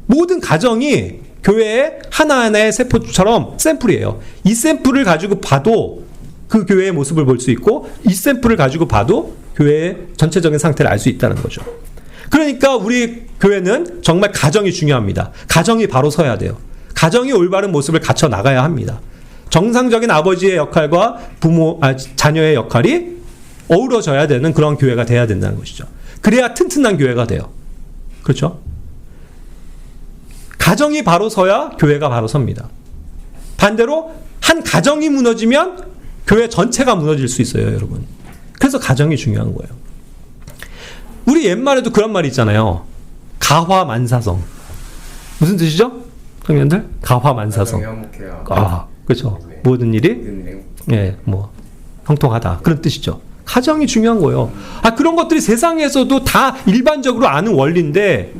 Speaker 1: 모든 가정이 교회의 하나하나의 세포처럼 샘플이에요. 이 샘플을 가지고 봐도 그 교회의 모습을 볼 수 있고, 이 샘플을 가지고 봐도 교회의 전체적인 상태를 알 수 있다는 거죠. 그러니까 우리 교회는 정말 가정이 중요합니다. 가정이 바로 서야 돼요. 가정이 올바른 모습을 갖춰 나가야 합니다. 정상적인 아버지의 역할과 자녀의 역할이 어우러져야 되는 그런 교회가 돼야 된다는 것이죠. 그래야 튼튼한 교회가 돼요. 그렇죠? 가정이 바로 서야 교회가 바로 섭니다. 반대로 한 가정이 무너지면 교회 전체가 무너질 수 있어요, 여러분. 그래서 가정이 중요한 거예요. 우리 옛말에도 그런 말이 있잖아요. 가화만사성. 무슨 뜻이죠? 청년들? 가화만사성. 아, 그렇죠. 모든 일이 예, 뭐 형통하다. 그런 뜻이죠. 가정이 중요한 거예요. 아, 그런 것들이 세상에서도 다 일반적으로 아는 원리인데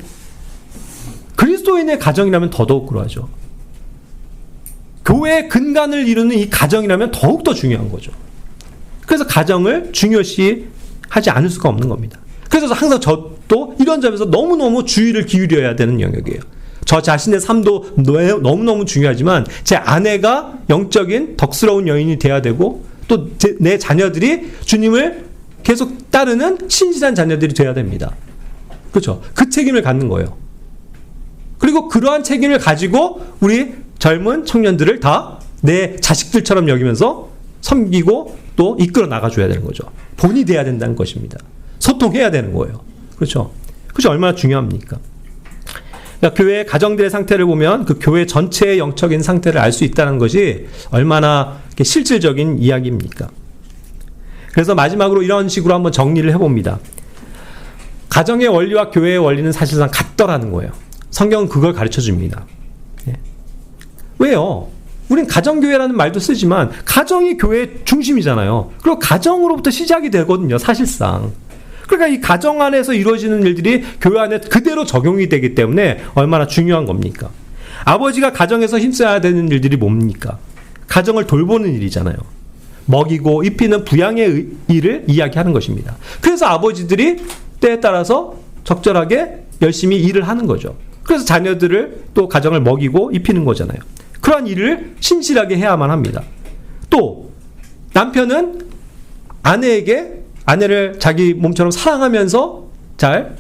Speaker 1: 그리스도인의 가정이라면 더더욱 그러하죠. 교회의 근간을 이루는 이 가정이라면 더욱더 중요한 거죠. 그래서 가정을 중요시 하지 않을 수가 없는 겁니다. 그래서 항상 저도 이런 점에서 너무너무 주의를 기울여야 되는 영역이에요. 저 자신의 삶도 너무너무 중요하지만 제 아내가 영적인 덕스러운 여인이 돼야 되고, 또 내 자녀들이 주님을 계속 따르는 신실한 자녀들이 돼야 됩니다. 그렇죠? 그 책임을 갖는 거예요. 그리고 그러한 책임을 가지고 우리 젊은 청년들을 다 내 자식들처럼 여기면서 섬기고 또 이끌어 나가줘야 되는 거죠. 본이 돼야 된다는 것입니다. 소통해야 되는 거예요. 그렇죠? 그것이 얼마나 중요합니까? 그러니까 교회의 가정들의 상태를 보면 그 교회 전체의 영적인 상태를 알 수 있다는 것이 얼마나 실질적인 이야기입니까? 그래서 마지막으로 이런 식으로 한번 정리를 해봅니다. 가정의 원리와 교회의 원리는 사실상 같더라는 거예요. 성경은 그걸 가르쳐 줍니다. 예. 왜요? 우린 가정교회라는 말도 쓰지만 가정이 교회의 중심이잖아요. 그리고 가정으로부터 시작이 되거든요, 사실상. 그러니까 이 가정 안에서 이루어지는 일들이 교회 안에 그대로 적용이 되기 때문에 얼마나 중요한 겁니까? 아버지가 가정에서 힘써야 되는 일들이 뭡니까? 가정을 돌보는 일이잖아요. 먹이고 입히는 부양의 일을 이야기하는 것입니다. 그래서 아버지들이 때에 따라서 적절하게 열심히 일을 하는 거죠. 그래서 자녀들을 또 가정을 먹이고 입히는 거잖아요. 그러한 일을 신실하게 해야만 합니다. 또 남편은 아내를 자기 몸처럼 사랑하면서 잘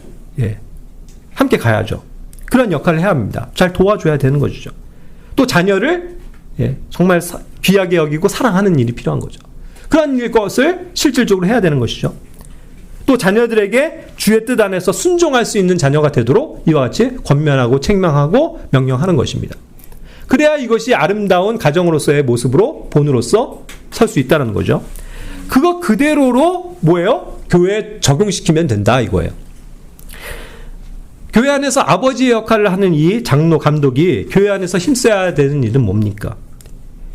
Speaker 1: 함께 가야죠. 그런 역할을 해야 합니다. 잘 도와줘야 되는 것이죠. 또 자녀를 정말 귀하게 여기고 사랑하는 일이 필요한 거죠. 그런 것을 실질적으로 해야 되는 것이죠. 또 자녀들에게 주의 뜻 안에서 순종할 수 있는 자녀가 되도록 이와 같이 권면하고 책망하고 명령하는 것입니다. 그래야 이것이 아름다운 가정으로서의 모습으로 본으로서 설 수 있다는 거죠. 그거 그대로로 뭐예요? 교회에 적용시키면 된다 이거예요. 교회 안에서 아버지의 역할을 하는 이 장로 감독이 교회 안에서 힘써야 되는 일은 뭡니까?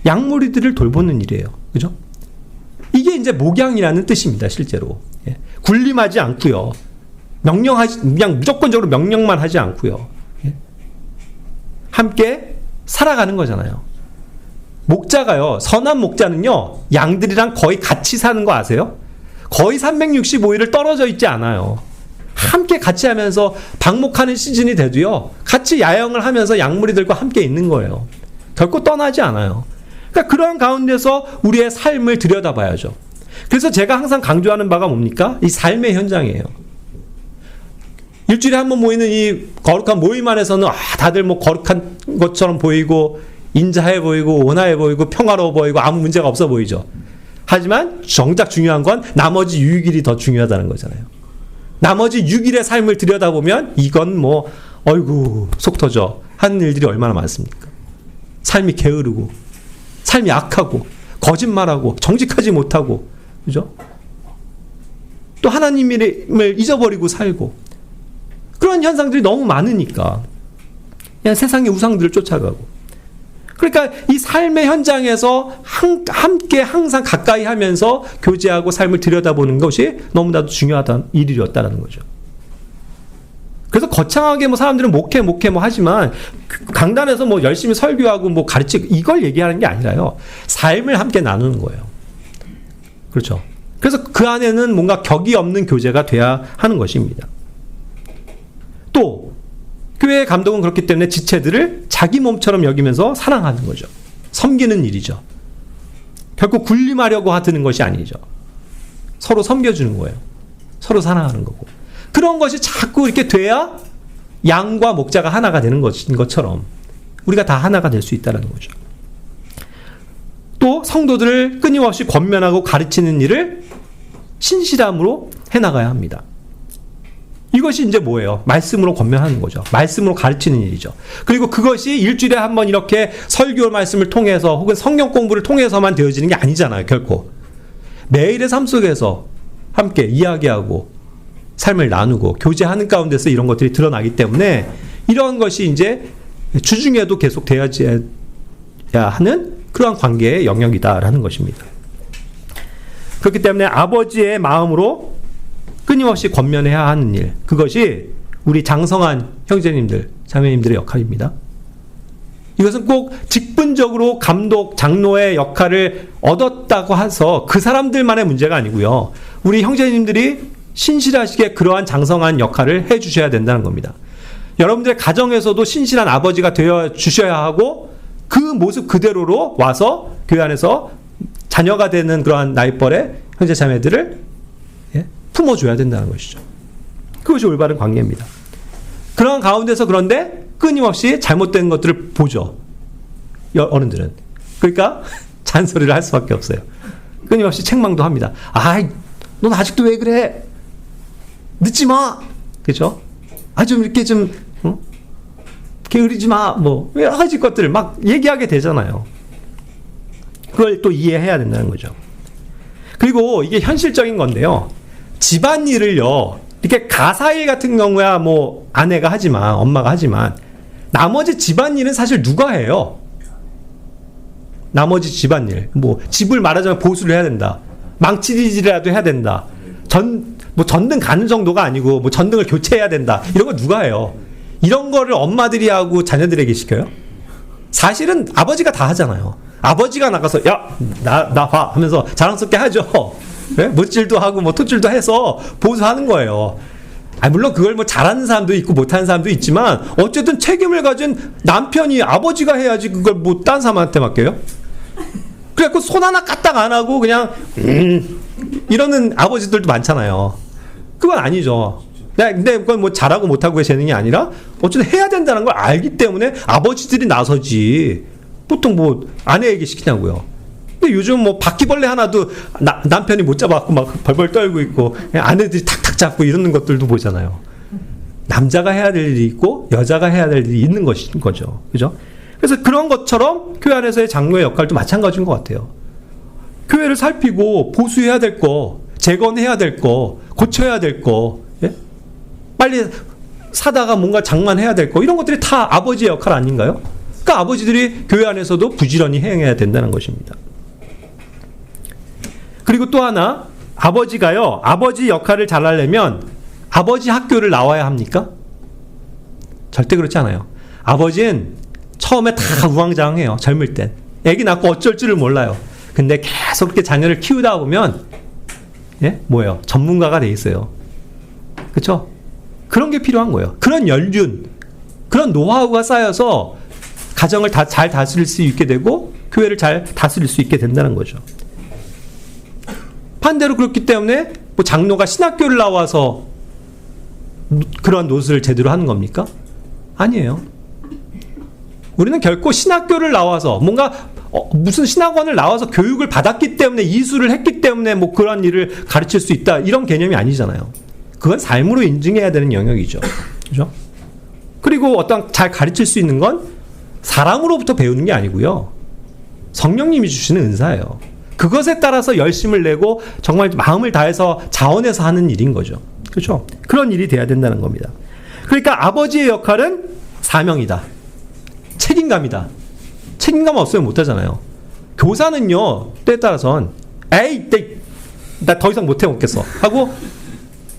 Speaker 1: 양무리들을 돌보는 일이에요. 그죠? 이게 이제 목양이라는 뜻입니다, 실제로. 예. 군림하지 않고요. 그냥 무조건적으로 명령만 하지 않고요. 예. 함께 살아가는 거잖아요. 목자가요, 선한 목자는요, 양들이랑 거의 같이 사는 거 아세요? 거의 365일을 떨어져 있지 않아요. 함께 같이 하면서 방목하는 시즌이 돼도요, 같이 야영을 하면서 양무리들과 함께 있는 거예요. 결코 떠나지 않아요. 그러니까 그러한 가운데서 우리의 삶을 들여다봐야죠. 그래서 제가 항상 강조하는 바가 뭡니까? 이 삶의 현장이에요. 일주일에 한 번 모이는 이 거룩한 모임 안에서는 다들 뭐 거룩한 것처럼 보이고 인자해 보이고 온화해 보이고 평화로워 보이고 아무 문제가 없어 보이죠. 하지만 정작 중요한 건 나머지 6일이 더 중요하다는 거잖아요. 나머지 6일의 삶을 들여다보면 이건 뭐 어이구 속 터져 하는 일들이 얼마나 많습니까? 삶이 게으르고 삶이 악하고 거짓말하고 정직하지 못하고 그죠? 또 하나님을 잊어버리고 살고 그런 현상들이 너무 많으니까 그냥 세상의 우상들을 쫓아가고 그러니까 이 삶의 현장에서 함께 항상 가까이 하면서 교제하고 삶을 들여다보는 것이 너무나도 중요하다는 일이었다는 거죠. 그래서 거창하게 뭐 사람들은 목회 뭐 하지만 강단에서 뭐 열심히 설교하고 뭐 가르치고 이걸 얘기하는 게 아니라요. 삶을 함께 나누는 거예요. 그렇죠. 그래서 그 안에는 뭔가 격이 없는 교제가 돼야 하는 것입니다. 또 교회의 감독은 그렇기 때문에 지체들을 자기 몸처럼 여기면서 사랑하는 거죠. 섬기는 일이죠. 결국 군림하려고 하는 것이 아니죠. 서로 섬겨주는 거예요. 서로 사랑하는 거고. 그런 것이 자꾸 이렇게 돼야 양과 목자가 하나가 되는 것처럼 우리가 다 하나가 될 수 있다는 거죠. 또 성도들을 끊임없이 권면하고 가르치는 일을 신실함으로 해나가야 합니다. 이것이 이제 뭐예요? 말씀으로 권면하는 거죠. 말씀으로 가르치는 일이죠. 그리고 그것이 일주일에 한 번 이렇게 설교 말씀을 통해서 혹은 성경 공부를 통해서만 되어지는 게 아니잖아요. 결코. 매일의 삶 속에서 함께 이야기하고 삶을 나누고 교제하는 가운데서 이런 것들이 드러나기 때문에 이런 것이 이제 주중에도 계속 되어야 하는 그러한 관계의 영역이다라는 것입니다. 그렇기 때문에 아버지의 마음으로 끊임없이 권면해야 하는 일, 그것이 우리 장성한 형제님들, 자매님들의 역할입니다. 이것은 꼭 직분적으로 감독, 장로의 역할을 얻었다고 해서 그 사람들만의 문제가 아니고요. 우리 형제님들이 신실하시게 그러한 장성한 역할을 해주셔야 된다는 겁니다. 여러분들의 가정에서도 신실한 아버지가 되어 주셔야 하고 그 모습 그대로로 와서 교회 안에서 자녀가 되는 그러한 나이벌의 형제 자매들을 품어줘야 된다는 것이죠. 그것이 올바른 관계입니다. 그런 가운데서 그런데 끊임없이 잘못된 것들을 보죠. 어른들은. 그러니까 잔소리를 할 수밖에 없어요. 끊임없이 책망도 합니다. 아이, 넌 아직도 왜 그래? 늦지 마! 그죠? 좀 이렇게 좀, 게으르지 마! 뭐, 여러 가지 것들을 막 얘기하게 되잖아요. 그걸 또 이해해야 된다는 거죠. 그리고 이게 현실적인 건데요. 집안일을요, 이렇게 가사일 같은 경우야 뭐 아내가 하지만, 엄마가 하지만, 나머지 집안일은 사실 누가 해요? 나머지 집안일. 뭐, 집을 말하자면 보수를 해야 된다. 망치질이라도 해야 된다. 전등 가는 정도가 아니고, 뭐 전등을 교체해야 된다. 이런 거 누가 해요? 이런 거를 엄마들이 하고 자녀들에게 시켜요? 사실은 아버지가 다 하잖아요. 아버지가 나가서, 야, 나 봐! 하면서 자랑스럽게 하죠. 네? 못질도 하고 뭐 톱질도 해서 보수하는 거예요. 물론 그걸 뭐 잘하는 사람도 있고 못하는 사람도 있지만 어쨌든 책임을 가진 남편이 아버지가 해야지 그걸 뭐 딴 사람한테 맡겨요? 그래갖고 손 하나 까딱 안 하고 그냥 이러는 아버지들도 많잖아요. 그건 아니죠. 근데 그건 뭐 잘하고 못하고의 재능이 아니라 어쨌든 해야 된다는 걸 알기 때문에 아버지들이 나서지 보통 뭐 아내 얘기 시키냐고요. 근데 요즘 뭐 바퀴벌레 하나도 남편이 못 잡아갖고 막 벌벌 떨고 있고 아내들이 탁탁 잡고 이러는 것들도 보잖아요. 남자가 해야 될 일이 있고 여자가 해야 될 일이 있는 것인 거죠. 그죠? 그래서 그런 것처럼 교회 안에서의 장로의 역할도 마찬가지인 것 같아요. 교회를 살피고 보수해야 될 거, 재건해야 될 거, 고쳐야 될 거, 예? 빨리 사다가 뭔가 장만해야 될 거, 이런 것들이 다 아버지의 역할 아닌가요? 그러니까 아버지들이 교회 안에서도 부지런히 행해야 된다는 것입니다. 그리고 또 하나, 아버지가요, 아버지 역할을 잘하려면 아버지 학교를 나와야 합니까? 절대 그렇지 않아요. 아버지는 처음에 다 우왕좌왕해요. 젊을 땐. 애기 낳고 어쩔 줄을 몰라요. 근데 계속 그렇게 자녀를 키우다 보면, 예? 뭐예요? 전문가가 돼 있어요. 그쵸? 그런 게 필요한 거예요. 그런 연륜, 그런 노하우가 쌓여서 가정을 잘 다스릴 수 있게 되고 교회를 잘 다스릴 수 있게 된다는 거죠. 반대로 그렇기 때문에 뭐 장로가 신학교를 나와서 그러한 노릇을 제대로 하는 겁니까? 아니에요. 우리는 결코 신학교를 나와서 뭔가 무슨 신학원을 나와서 교육을 받았기 때문에 이수를 했기 때문에 뭐 그런 일을 가르칠 수 있다 이런 개념이 아니잖아요. 그건 삶으로 인증해야 되는 영역이죠. 그죠? 그리고 어떤 잘 가르칠 수 있는 건 사람으로부터 배우는 게 아니고요. 성령님이 주시는 은사예요. 그것에 따라서 열심을 내고 정말 마음을 다해서 자원해서 하는 일인 거죠. 그렇죠? 그런 일이 돼야 된다는 겁니다. 그러니까 아버지의 역할은 사명이다. 책임감이다. 책임감 없으면 못하잖아요. 교사는요, 때에 따라서는 에이, 나 더 이상 못해 먹겠어 하고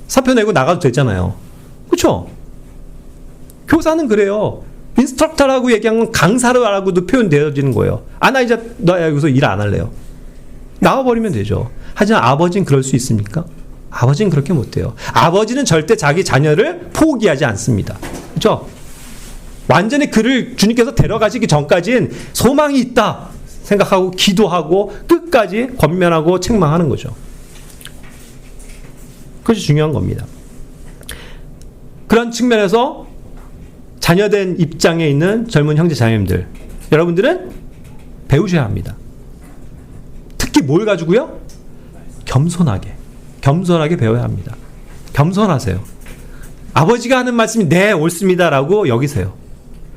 Speaker 1: 사표 내고 나가도 되잖아요. 그렇죠? 교사는 그래요. 인스트럭터라고 얘기한 건 강사라고도 표현되어지는 거예요. 나 이제 너 여기서 일 안 할래요. 나와버리면 되죠. 하지만 아버지는 그럴 수 있습니까? 아버지는 그렇게 못해요. 아버지는 절대 자기 자녀를 포기하지 않습니다. 그렇죠? 완전히 그를 주님께서 데려가시기 전까지는 소망이 있다 생각하고 기도하고 끝까지 권면하고 책망하는 거죠. 그것이 중요한 겁니다. 그런 측면에서 자녀된 입장에 있는 젊은 형제 자매님들, 여러분들은 배우셔야 합니다. 특히 뭘 가지고요? 겸손하게 배워야 합니다. 겸손하세요. 아버지가 하는 말씀이 네 옳습니다라고 여기세요.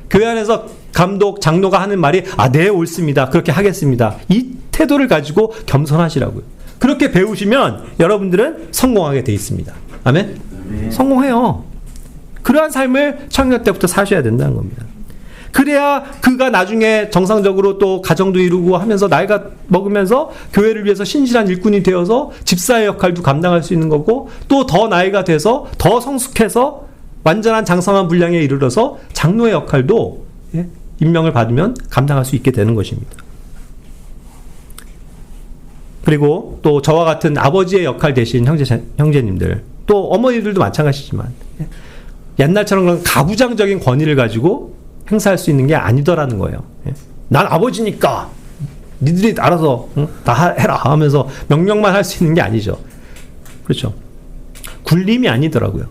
Speaker 1: 교회 안에서 감독, 장로가 하는 말이 네 옳습니다. 그렇게 하겠습니다. 이 태도를 가지고 겸손하시라고요. 그렇게 배우시면 여러분들은 성공하게 돼 있습니다. 아멘? 성공해요. 그러한 삶을 청년 때부터 사셔야 된다는 겁니다. 그래야 그가 나중에 정상적으로 또 가정도 이루고 하면서 나이가 먹으면서 교회를 위해서 신실한 일꾼이 되어서 집사의 역할도 감당할 수 있는 거고 또 더 나이가 돼서 더 성숙해서 완전한 장성한 분량에 이르러서 장로의 역할도 임명을 받으면 감당할 수 있게 되는 것입니다. 그리고 또 저와 같은 아버지의 역할 대신 형제님들 또 어머니들도 마찬가지지만 옛날처럼 그런 가부장적인 권위를 가지고 행사할 수 있는 게 아니더라는 거예요. 난 아버지니까 니들이 알아서 다 해라 하면서 명령만 할 수 있는 게 아니죠. 그렇죠. 굴림이 아니더라고요.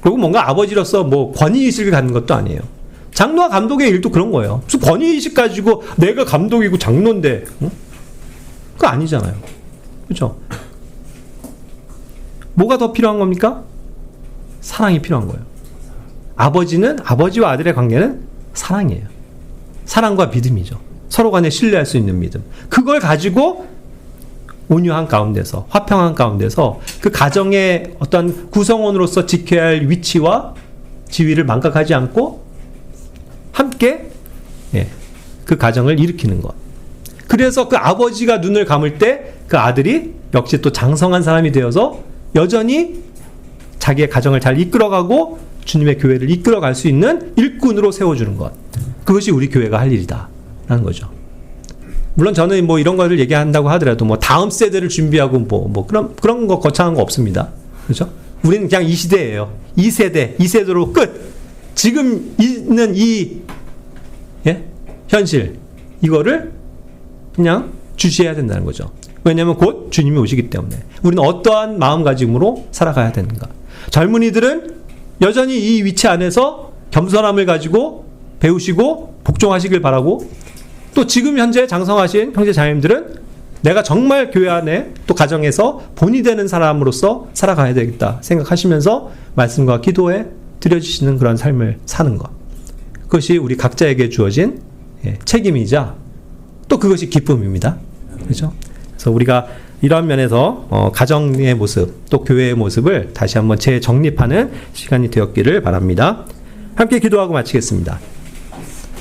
Speaker 1: 그리고 뭔가 아버지로서 뭐 권위의식을 갖는 것도 아니에요. 장로와 감독의 일도 그런 거예요. 무슨 권위의식 가지고 내가 감독이고 장로인데 그거 아니잖아요. 그렇죠. 뭐가 더 필요한 겁니까? 사랑이 필요한 거예요. 아버지와 아들의 관계는 사랑이에요. 사랑과 믿음이죠. 서로 간에 신뢰할 수 있는 믿음. 그걸 가지고 온유한 가운데서, 화평한 가운데서 그 가정의 어떤 구성원으로서 지켜야 할 위치와 지위를 망각하지 않고 함께 그 가정을 일으키는 것. 그래서 그 아버지가 눈을 감을 때 그 아들이 역시 또 장성한 사람이 되어서 여전히 자기의 가정을 잘 이끌어가고 주님의 교회를 이끌어갈 수 있는 일꾼으로 세워주는 것. 그것이 우리 교회가 할 일이다 라는 거죠. 물론 저는 뭐 이런 거를 얘기한다고 하더라도 뭐 다음 세대를 준비하고 뭐 그런 거 거창한 거 없습니다. 그렇죠? 우리는 그냥 이 시대예요. 이 세대로 끝. 지금 있는 이 현실 이거를 그냥 주시해야 된다는 거죠. 왜냐하면 곧 주님이 오시기 때문에 우리는 어떠한 마음가짐으로 살아가야 되는가. 젊은이들은 여전히 이 위치 안에서 겸손함을 가지고 배우시고 복종하시길 바라고 또 지금 현재 장성하신 형제 자매님들은 내가 정말 교회 안에 또 가정에서 본이 되는 사람으로서 살아가야 되겠다 생각하시면서 말씀과 기도에 드려주시는 그런 삶을 사는 것. 그것이 우리 각자에게 주어진 책임이자 또 그것이 기쁨입니다. 그렇죠? 그래서 우리가 이러한 면에서 가정의 모습 또 교회의 모습을 다시 한번 재정립하는 시간이 되었기를 바랍니다. 함께 기도하고 마치겠습니다.